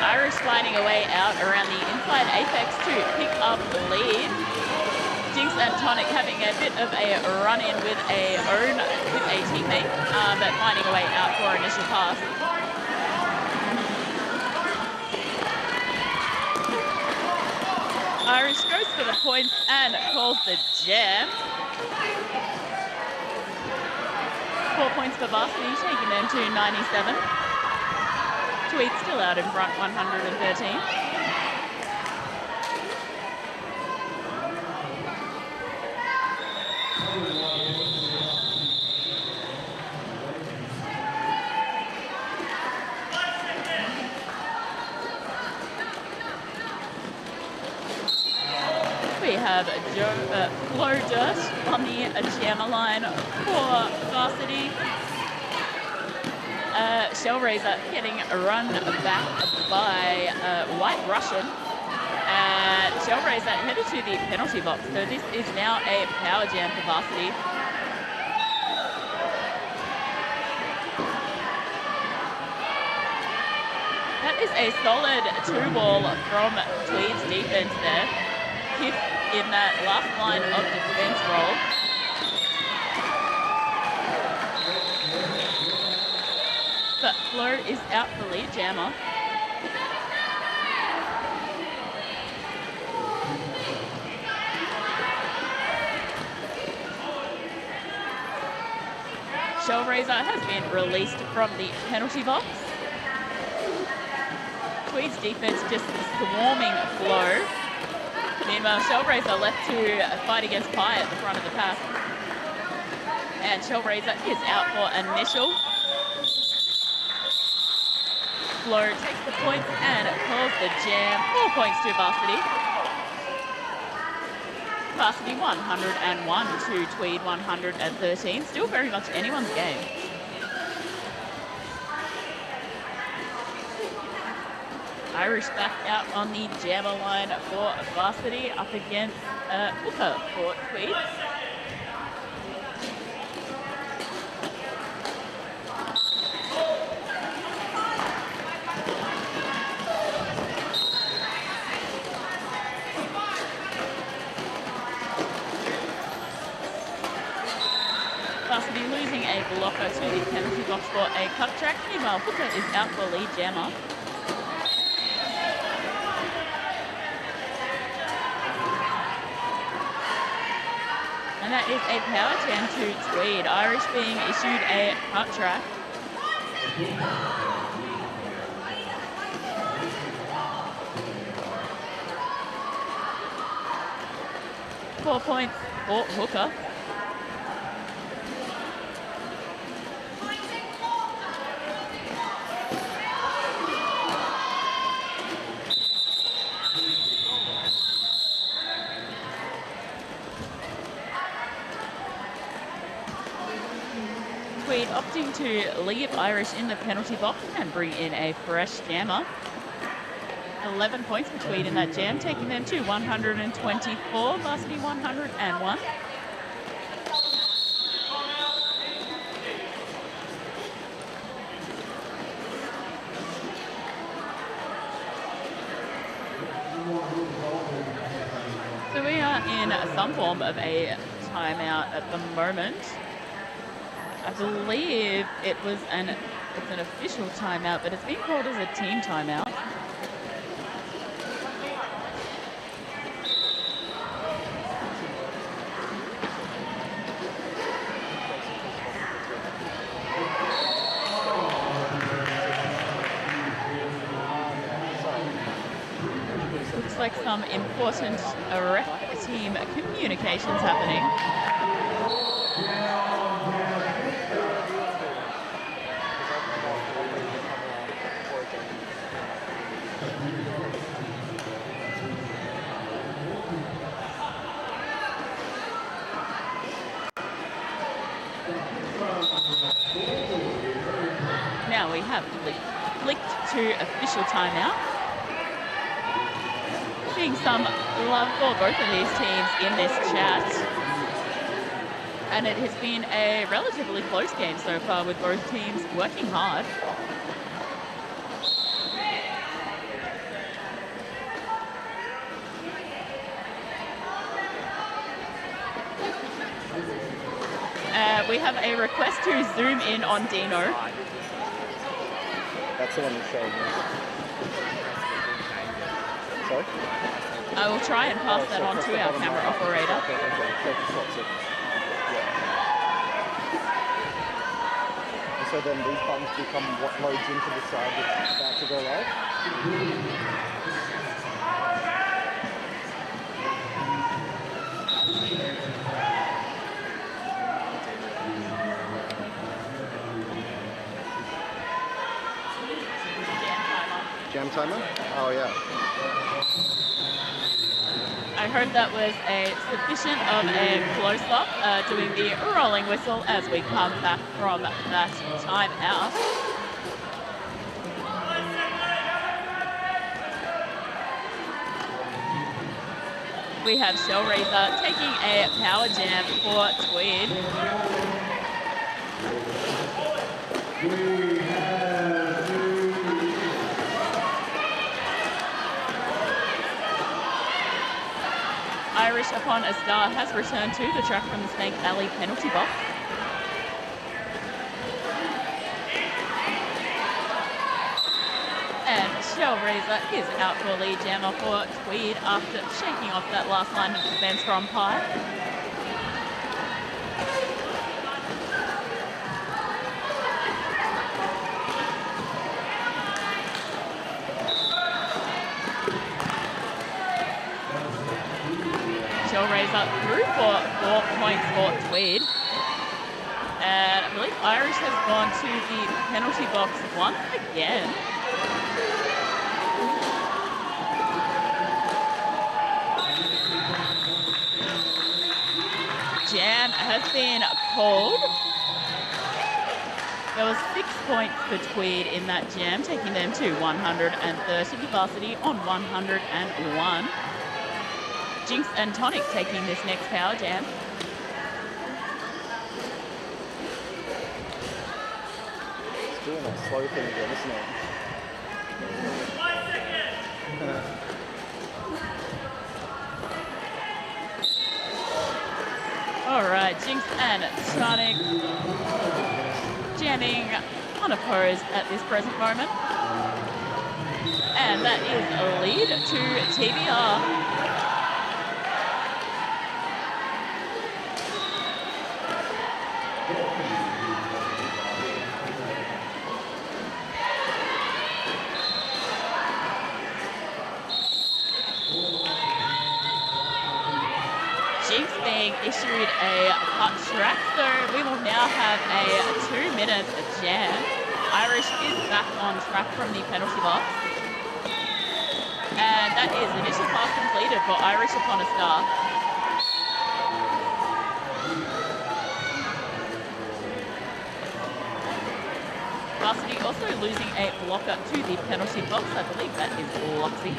Irish finding a way out around the inside apex to pick up the lead. Jinx and Tonic having a bit of a run-in with a teammate, but finding a way out for initial pass. Irish goes for the points and calls the jam. 4 points for Varsity, taking them to 97. Tweed still out in front, 113. We have Flo Dirt on the jammer line for varsity. Shellraiser getting run back by White Russian. Shellraiser headed to the penalty box, so this is now a power jam for varsity. That is a solid 2-ball from Tweed's defense there. Fifth in that last line of defense roll. But Flo is out for lead jammer. Shellraiser has been released from the penalty box. Tweed's defense just swarming Flo. Meanwhile, Shellraiser left to fight against Pie at the front of the pack. And Shellraiser is out for initial. Flo takes the points and calls the jam. 4 points to varsity. Varsity 101 to Tweed 113. Still very much anyone's game. Irish back out on the jammer line for varsity up against Hooker for Tweed. Varsity losing a blocker to the penalty box for a cut track. Meanwhile, Hooker is out for lead jammer. And that is a power jam to Tweed. Irish being issued a cut track. Four points for Hooker. Tweed opting to leave Irish in the penalty box and bring in a fresh jammer. 11 points for Tweed in that jam, taking them to 124, varsity 101. So we are in some form of a timeout at the moment. I believe it's an official timeout, but it's being called as a team timeout. Looks like some important ref team communications happening. Now we have flicked to official timeout. Seeing some love for both of these teams in this chat. And it has been a relatively close game so far with both teams working hard. We have a request to zoom in on Dino. That's the one you showed me. Sorry? I will try and pass that on to our camera operator. And so then these buttons become what loads into the side that's about to go live. Jam timer? Oh yeah. I heard that was a sufficient of a close-up, doing the rolling whistle as we come back from that timeout. We have Shellraiser taking a power jam for Tweed. Irish upon a star has returned to the track from the Snake Alley penalty box. And Shellraiser is out for a lead jammer for Tweed after shaking off that last line of defence from Pye. Shellraiser through for 4 points for Tweed. And I believe Irish has gone to the penalty box once again. Jam has been called. There was 6 points for Tweed in that jam, taking them to 130. Varsity on 101. Jinx and Tonic taking this next power jam. It's doing that slow thing again, isn't it? All right, Jinx and Tonic jamming unopposed at this present moment. And that is a lead to TBR. Jinx being issued a cut track, so we will now have a 2-minute jam. Irish is back on track from the penalty box. And that is initial pass completed for Irish upon a star. Varsity also losing a blocker to the penalty box. I believe that is Loxy.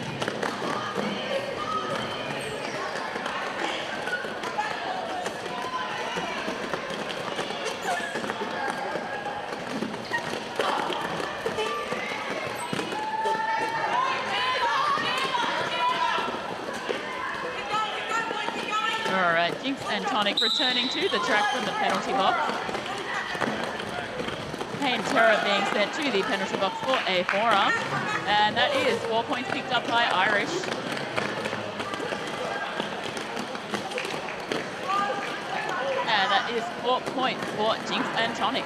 Alright, Jinx and Tonic returning to the track from the penalty box. Pain Terror being sent to the penalty box for a forearm. And that is 4 points picked up by Irish. And that is 4 points for Jinx and Tonic.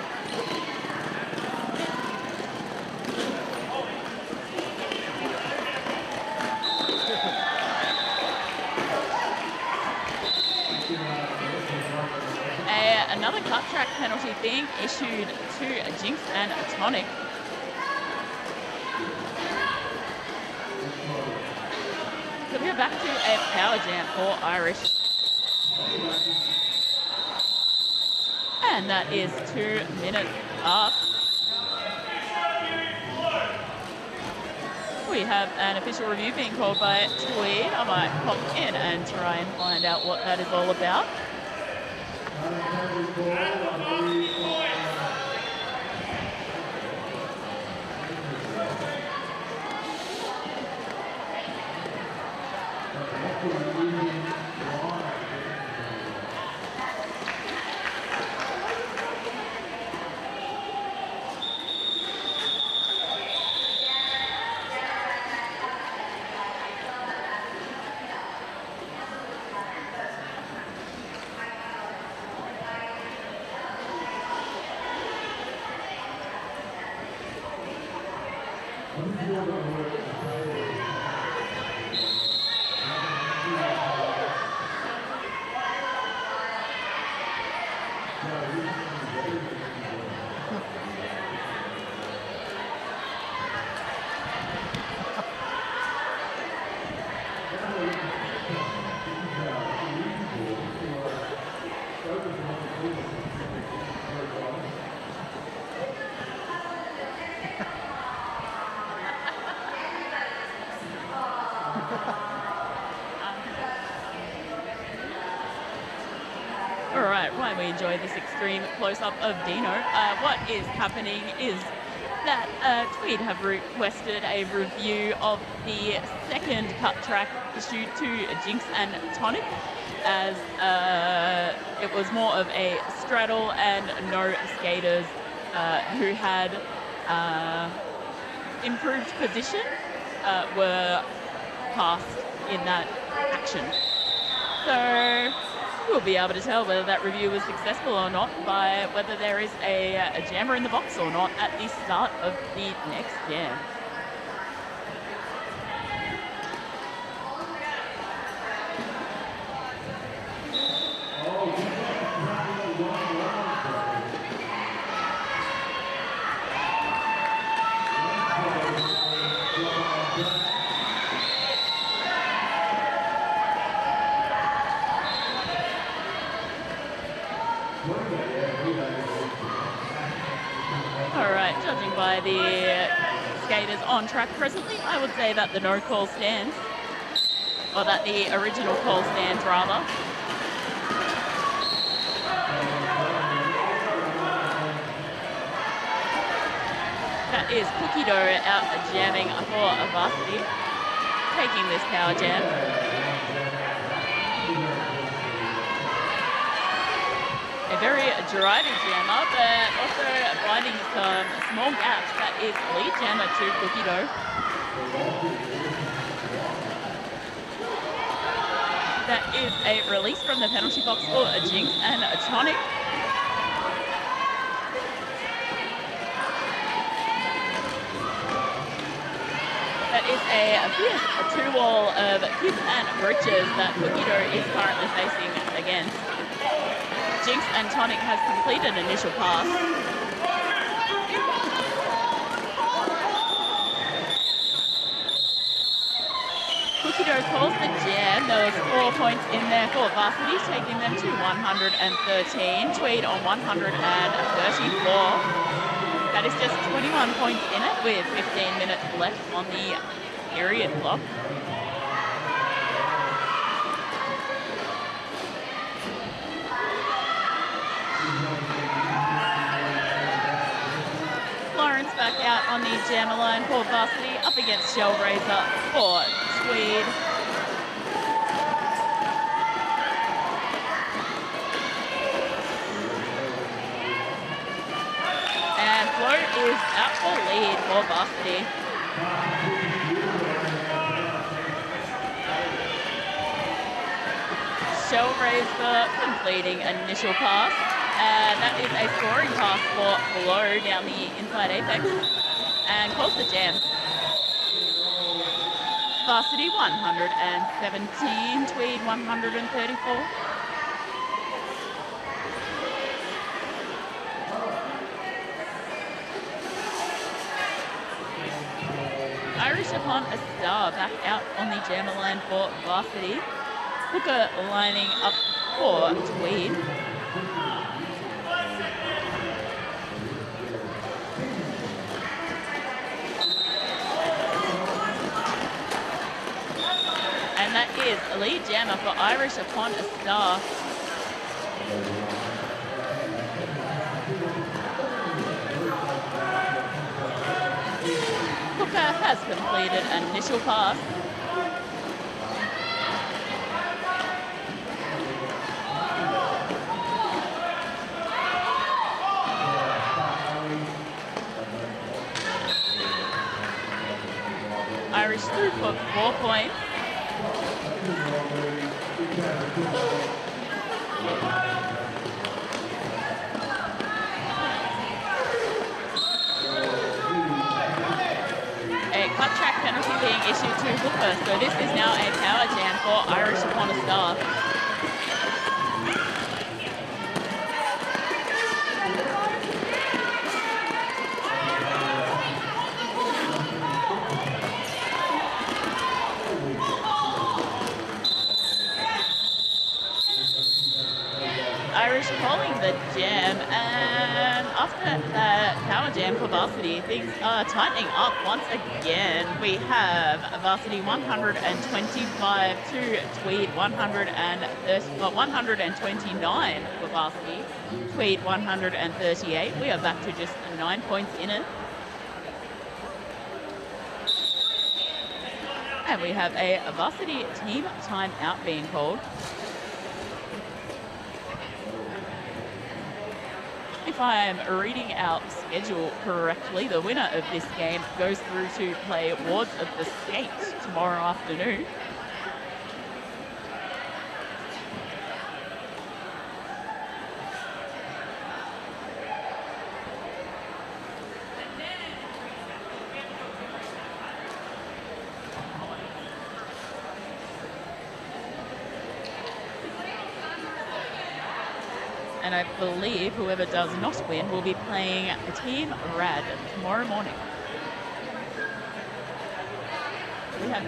Another cut track penalty being issued to Jinx and Tonic. So we're back to a power jam for Irish. And that is 2 minutes up. We have an official review being called by Tweed. I might pop in and try and find out what that is all about. All right, while we enjoy this extreme close-up of Dino, what is happening is that Tweed have requested a review of the second cut track issued to Jinx and Tonic, as it was more of a straddle and no skaters who had improved position were passed in that action. So we'll be able to tell whether that review was successful or not by whether there is a jammer in the box or not at the start of the next jam. Alright, judging by the skaters on track presently, I would say that the no call stands, or that the original call stands rather. That is Cookie Dough out jamming for Varsity, taking this power jam. A very driving jammer, but also finding some small gaps. That is lead jammer to Cookie Dough. That is a release from the penalty box for a Jinx and a Tonic. That is a fierce two-wall of hips and britches that Cookie Dough is currently facing against. Jinx and Tonic has completed initial pass. Cookie Dough calls the jam. There was 4 points in there for Varsity, taking them to 113. Tweed on 134. That is just 21 points in it with 15 minutes left on the period clock. Back out on the jammer line for Varsity, up against Shellraiser for Tweed. And Flo is out for lead for Varsity. Shellraiser completing initial pass. That is a scoring pass for Flo down the inside apex and calls the jam. Varsity 117, Tweed 134. Irish upon a star back out on the jammer line for Varsity. Hooker lining up for Tweed. And that is a lead jammer for Irish upon a star. Hooker has completed an initial pass. Irish through for 4 points. A cut track penalty being issued to Hooker, so this is now a power jam for Irish upon a star. Irish calling the jam, and after that power jam for varsity, things are tightening up once again. We have varsity 125 to Tweed 129 for varsity, Tweed 138. We are back to just 9 points in it. And we have a varsity team timeout being called. If I am reading our schedule correctly, the winner of this game goes through to play Wards of the Skates tomorrow afternoon. And I believe whoever does not win will be playing Team Rad tomorrow morning. We have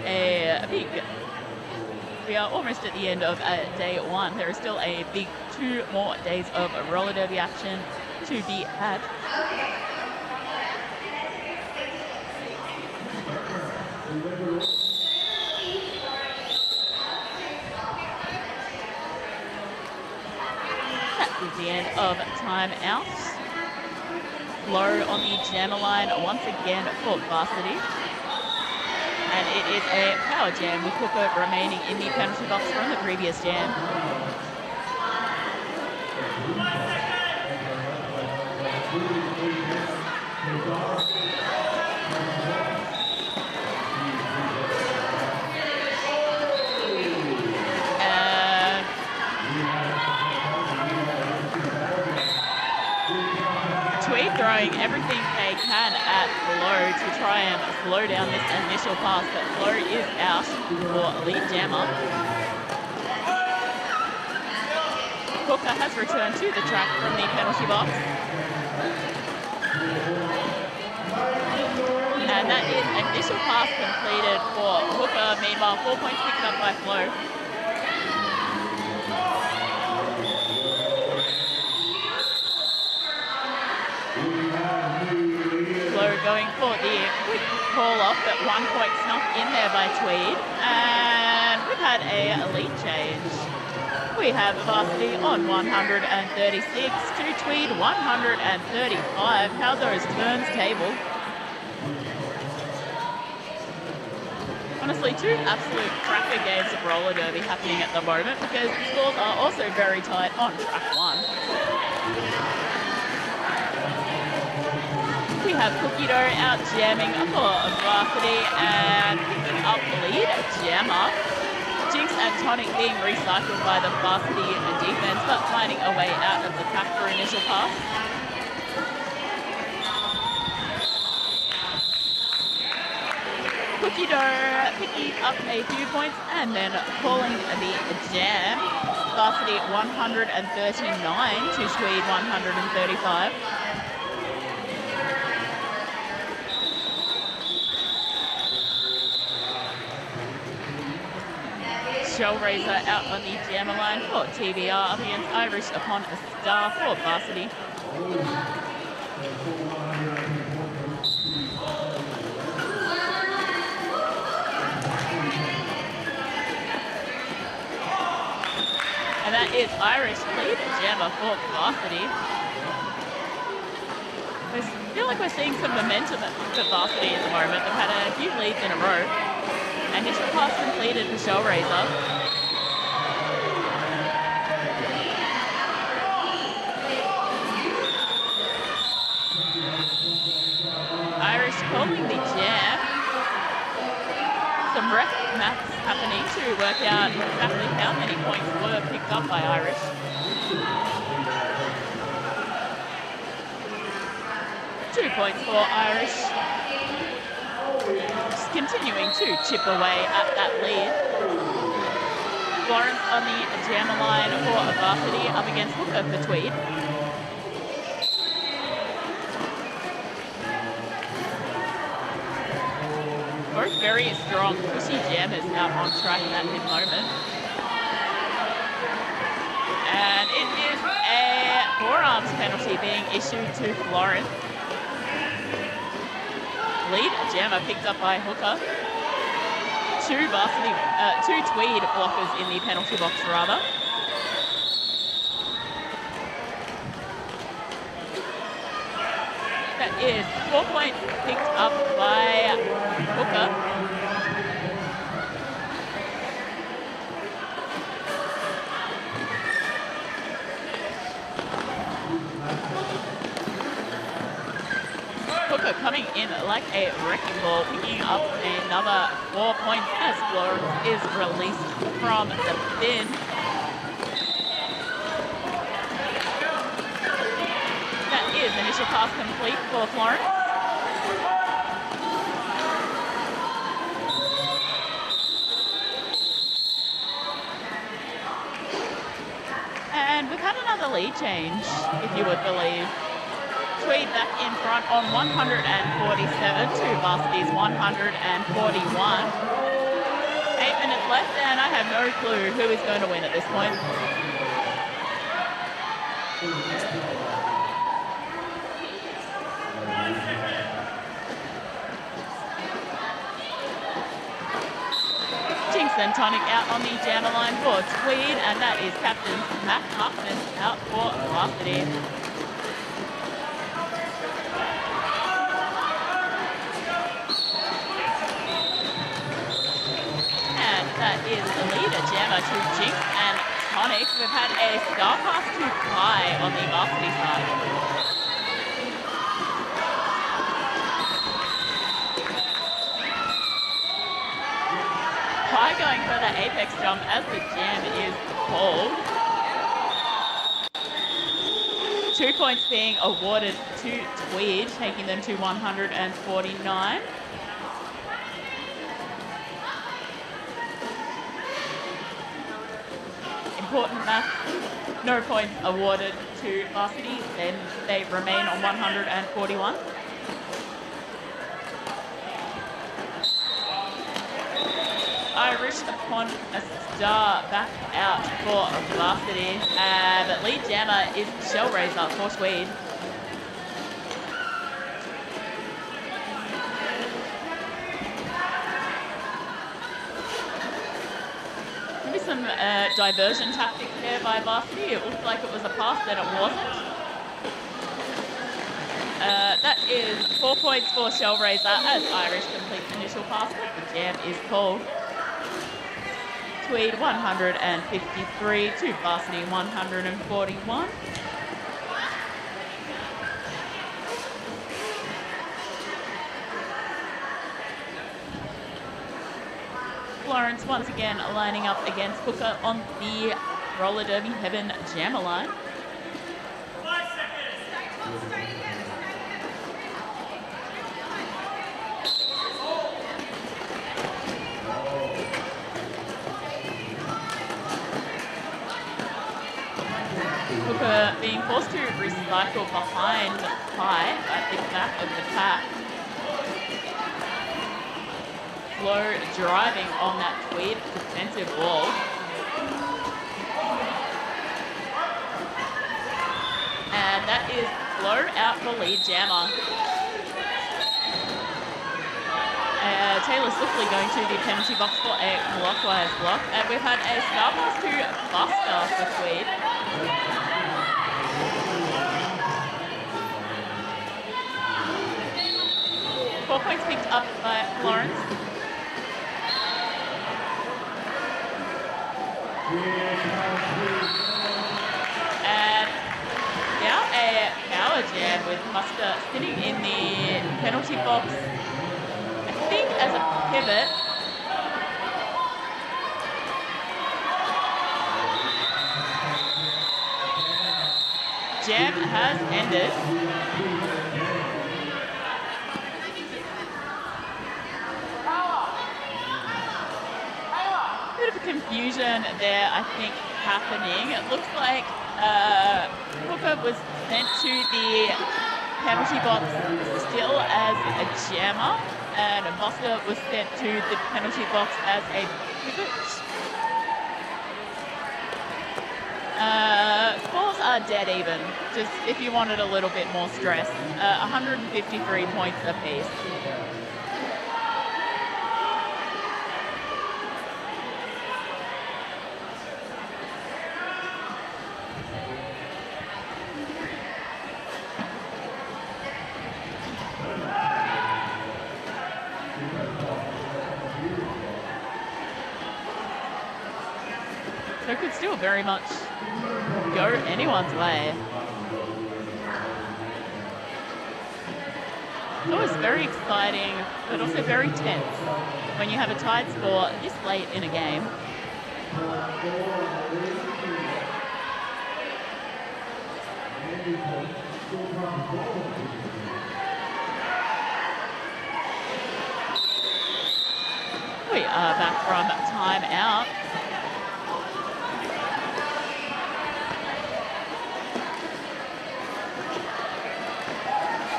we are almost at the end of day one. There is still a big 2 more days of roller derby action to be had. The end of timeouts. Low on the jammer line once again for varsity. And it is a power jam with Hooker remaining in the penalty box from the previous jam. Throwing everything they can at Low to try and slow down this initial pass, but Low is out for lead jammer. Hooker has returned to the track from the penalty box. And that is initial pass completed for Hooker. Meanwhile, 4 points picked up by Flo. Going for the quick call off, but 1 point snuck in there by Tweed. And we've had a lead change. We have varsity on 136 to Tweed 135. How those turns table. Honestly, 2 absolute cracker games of roller derby happening at the moment because the scores are also very tight on track 1. We have Cookie Dough out jamming for varsity and picking up lead jammer. Jinx and Tonic being recycled by the varsity defense, but finding a way out of the pack for initial pass. Cookie Dough picking up a few points and then calling the jam. Varsity 139 to Tweed 135. Shellraiser out on the jammer line for TBR up against Irish upon a star for varsity. And that is Irish lead jammer for varsity. I feel like we're seeing some momentum for varsity at the moment. They've had a few leads in a row. Initial pass completed for Shellraiser. Irish calling the jam. Some ref maths happening to work out exactly how many points were picked up by Irish. Two points for Irish. Just continuing to chip away at that lead. Florence on the jammer line for varsity up against Hooker for Tweed. Both very strong, pushy jammers out on track at the moment. And it is a forearms penalty being issued to Florence. Lead jammer picked up by Hooker. Two Tweed blockers in the penalty box rather. That is 4 points picked up by Hooker. Hooker coming in like a wrecking ball, picking up another 4 points as Florence is released from the bin. That is initial pass complete for Florence. And we've had another lead change, if you would believe. Tweed back in front on 147 to Varsity's 141. 8 minutes left and I have no clue who is going to win at this point. Jinx and Tonic out on the jammer line for Tweed, and that is Captain Matt Harkness out for Varsity. That is the leader jammer to Jinx and Tonic. We've had a star pass to Kai on the Varsity side. Kai going for the apex jump as the jam is called. 2 points being awarded to Tweed, taking them to 149. Important math, no points awarded to Varsity, then they remain on 141. Irish upon a star back out for Varsity, but lead jammer is Shellraiser for Tweed. Some diversion tactics there by Varsity. It looked like it was a pass, then it wasn't. That is 4 points for Shellraiser as Irish completes initial pass, but the jam is called. Tweed 153 to Varsity 141. Florence once again lining up against Hooker on the roller derby heaven jammer line. Hooker being forced to recycle behind Kai at the back of the pack. Slow driving on that Tweed defensive wall. And that is Slow out for lead jammer. Taylor swiftly going to the penalty box for a clockwise block. And we've had a star pass to Buster for Tweed. Four points picked up by Florence. And now a power jam with Buster sitting in the penalty box, I think as a pivot. Jam has ended. Bit of a confusion there, I think, happening. It looks like Hooker was sent to the penalty box still as a jammer, and Buster was sent to the penalty box as a pivot. Scores are dead even, just if you wanted a little bit more stress. 153 points apiece. So it could still very much go anyone's way. It's always very exciting, but also very tense when you have a tied score this late in a game. We are back from timeout.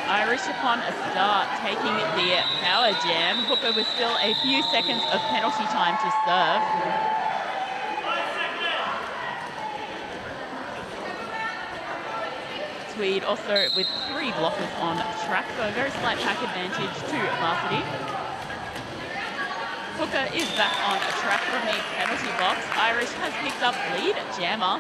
Irish upon a start, taking the power jam. Hooker with still a few seconds of penalty time to serve. Tweed also with 3 blockers on track, so a very slight pack advantage to varsity. Hooker is back on track from the penalty box. Irish has picked up lead jammer.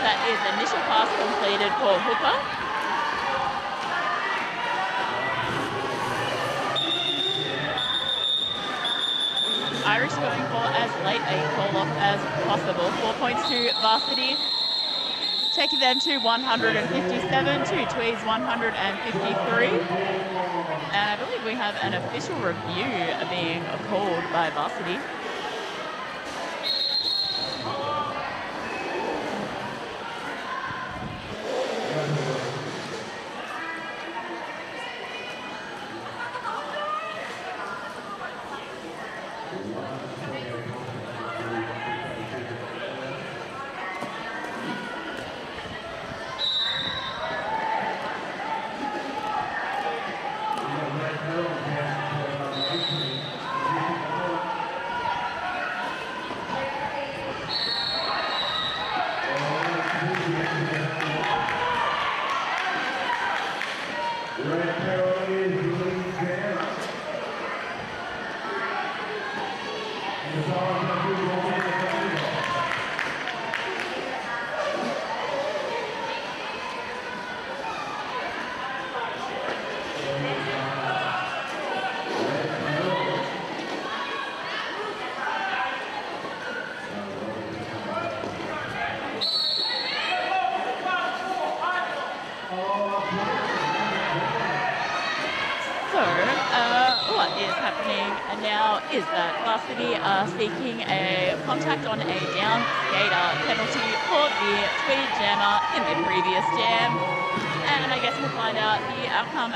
That is initial pass completed for Hooker. Irish going for as late a call-off as possible. 4 points to varsity, taking them to 157, to Tweed's 153. And I believe we have an official review being called by varsity. What is happening now is that varsity are seeking a contact on a down skater penalty for the Tweed jammer in the previous jam. And I guess we'll find out the outcome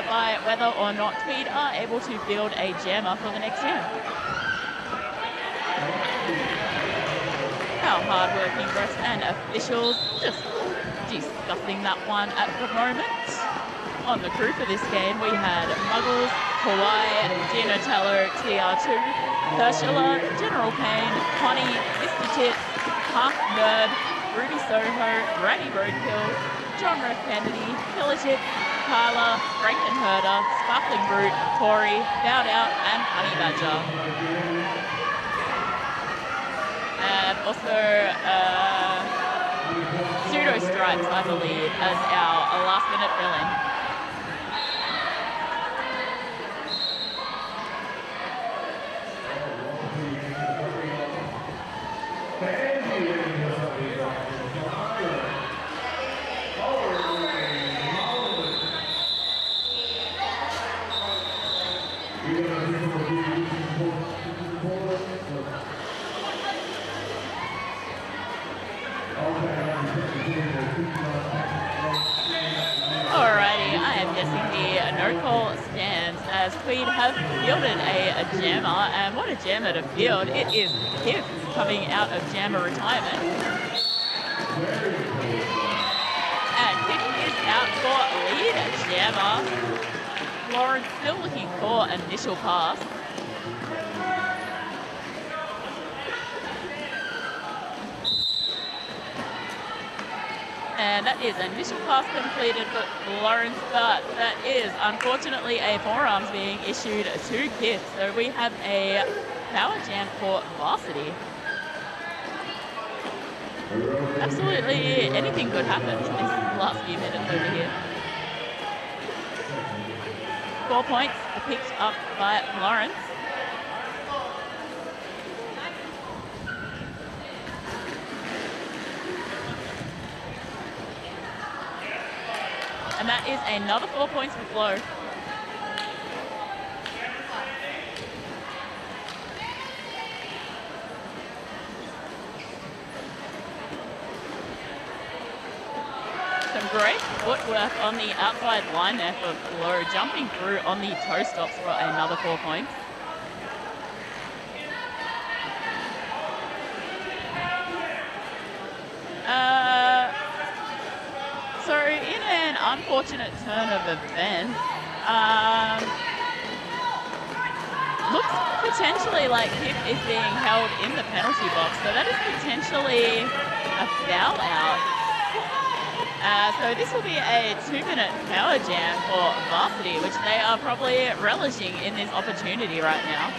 by whether or not Tweed are able to field a jammer for the next jam. Our hard-working refs and officials just discussing that one at the moment. On the crew for this game, we had Muggles, Hawaii, Dinatello, TR2, Herschela, General Payne, Connie, Mr. Tits, Half Nerd, Ruby Soho, Ratty Roadkill, John Ref Kennedy, Pillagit, Carla, Frankenherder, Sparkling Brute, Tori, Bout Out, and Honey Badger. And also Pseudo Stripes, I believe, as our last-minute fill-in. Alrighty, I am guessing the no call stands as Tweed have fielded a jammer, and what a jammer to field. It is Pip coming out of jammer retirement. for lead jammer. Lawrence still looking for initial pass. And that is initial pass completed for Lawrence, but that is unfortunately a forearms being issued to Kith. So we have a power jam for varsity. Absolutely anything could happen in this last few minutes over here. 4 points picked up by Lawrence. And that is another 4 points for Flo. Some great footwork on the outside line there for Flo, jumping through on the toe stops for another 4 points. So in an unfortunate turn of events, looks potentially like Kip is being held in the penalty box, so that is potentially a foul out. So this will be a 2-minute power jam for varsity, which they are probably relishing in this opportunity right now.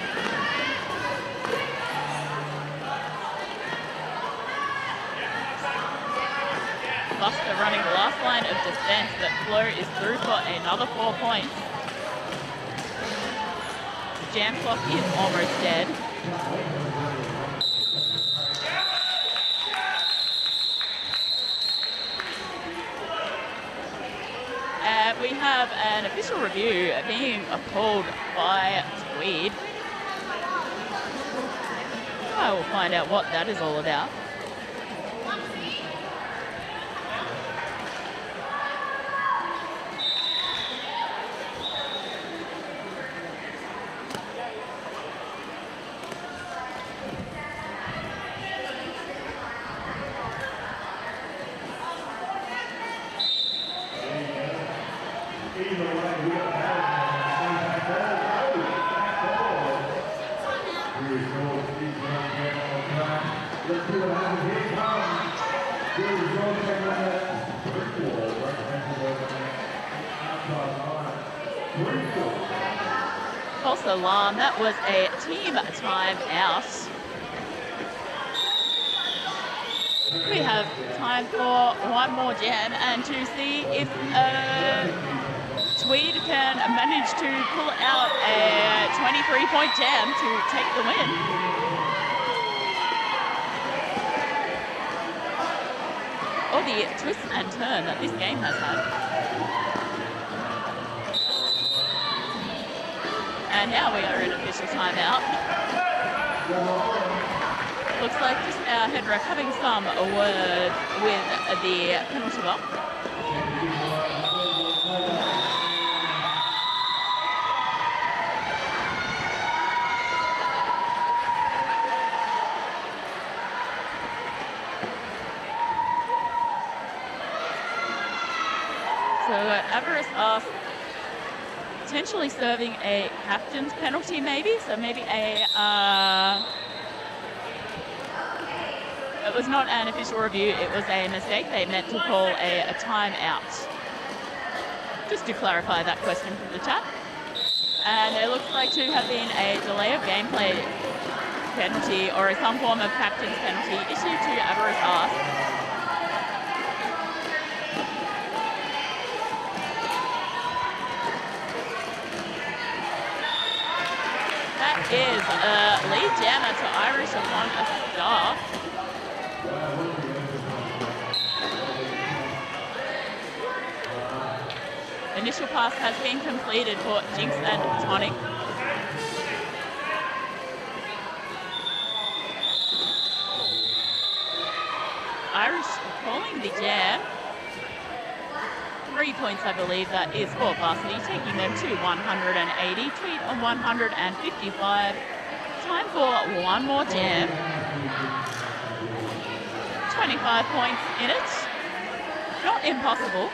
Buster running the last line of defense, but Flo is through for another 4 points. The jam clock is almost dead. We have an official review being pulled by Tweed. I will find out what that is all about. False alarm, that was a team timeout. We have time for one more jam and to see if Tweed can manage to pull out a 23-point jam to take the win. Or the twist and turn that this game has had. And now we are in official timeout. Looks like just our head ref having some words with the penalty box. So Avarice asks, potentially serving a captain's penalty maybe, so maybe a, it was not an official review, it was a mistake. They meant to call a timeout. Just to clarify that question from the chat. And it looks like to have been a delay of gameplay penalty or some form of captain's penalty issued to Avarice Ask. Is lead jammer to Irish upon a stop. Initial pass has been completed for Jinx and Tonic. Irish calling the jam. 3 points, I believe, that is for varsity, taking them to 180. Tweed on 155. Time for one more jam. 25 points in it. Not impossible.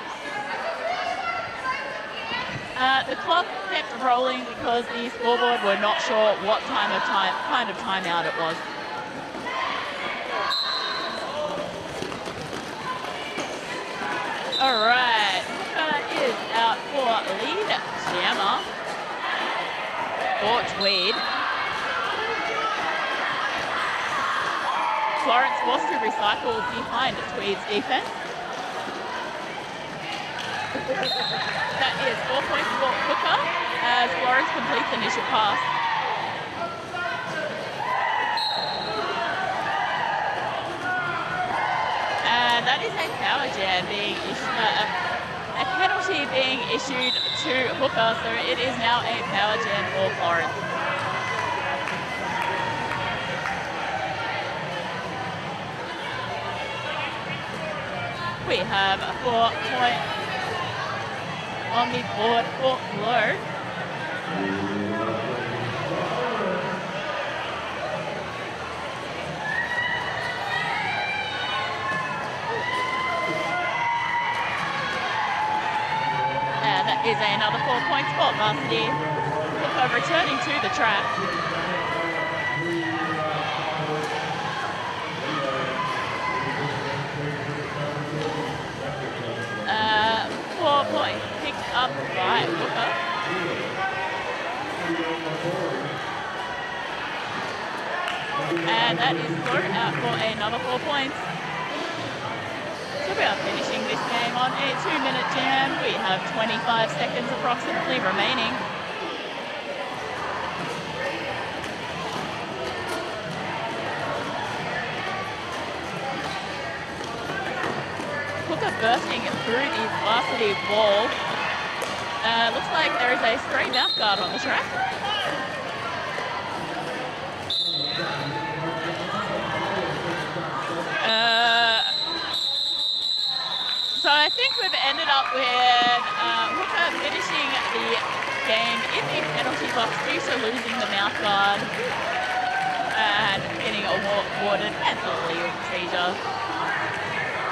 The clock kept rolling because the scoreboard were not sure what kind of timeout it was. All right, is out for lead jammer for Tweed. Florence was to recycle behind Tweed's defense. That is 4 points for Hooker as Florence completes the initial pass. And that is a power jam being a penalty being issued to Hooker, so it is now a power jam for Florence. We have a 4 point on the board for Low. And that is another 4 points for Varsity. Hooker returning to the track. Point picked up by Hooker. And that is thrown out for another 4 points. So we are finishing this game on a 2-minute jam. We have 25 seconds approximately remaining. Bursting through the varsity wall. Looks like there is a stray mouth guard on the track. So I think we've ended up with Hooker finishing the game in the penalty box due to losing the mouth guard and getting awarded anti-legal procedure.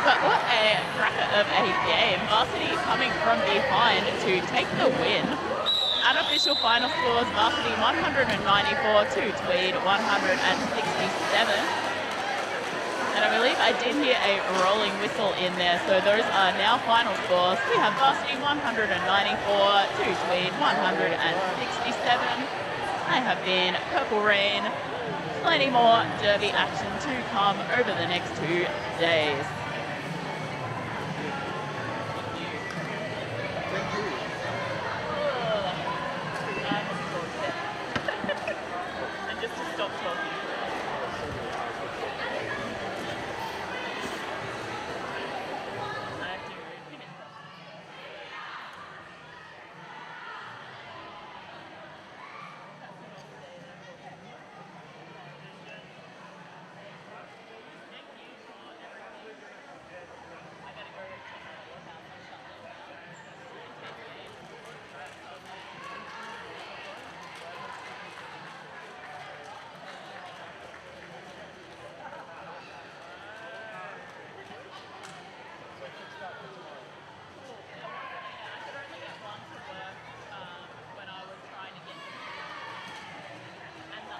But what a cracker of a game. Varsity coming from behind to take the win. Unofficial final scores, Varsity 194 to Tweed 167. And I believe I did hear a rolling whistle in there, so those are now final scores. We have Varsity 194 to Tweed 167. I have been Purple Rain. Plenty more derby action to come over the next 2 days.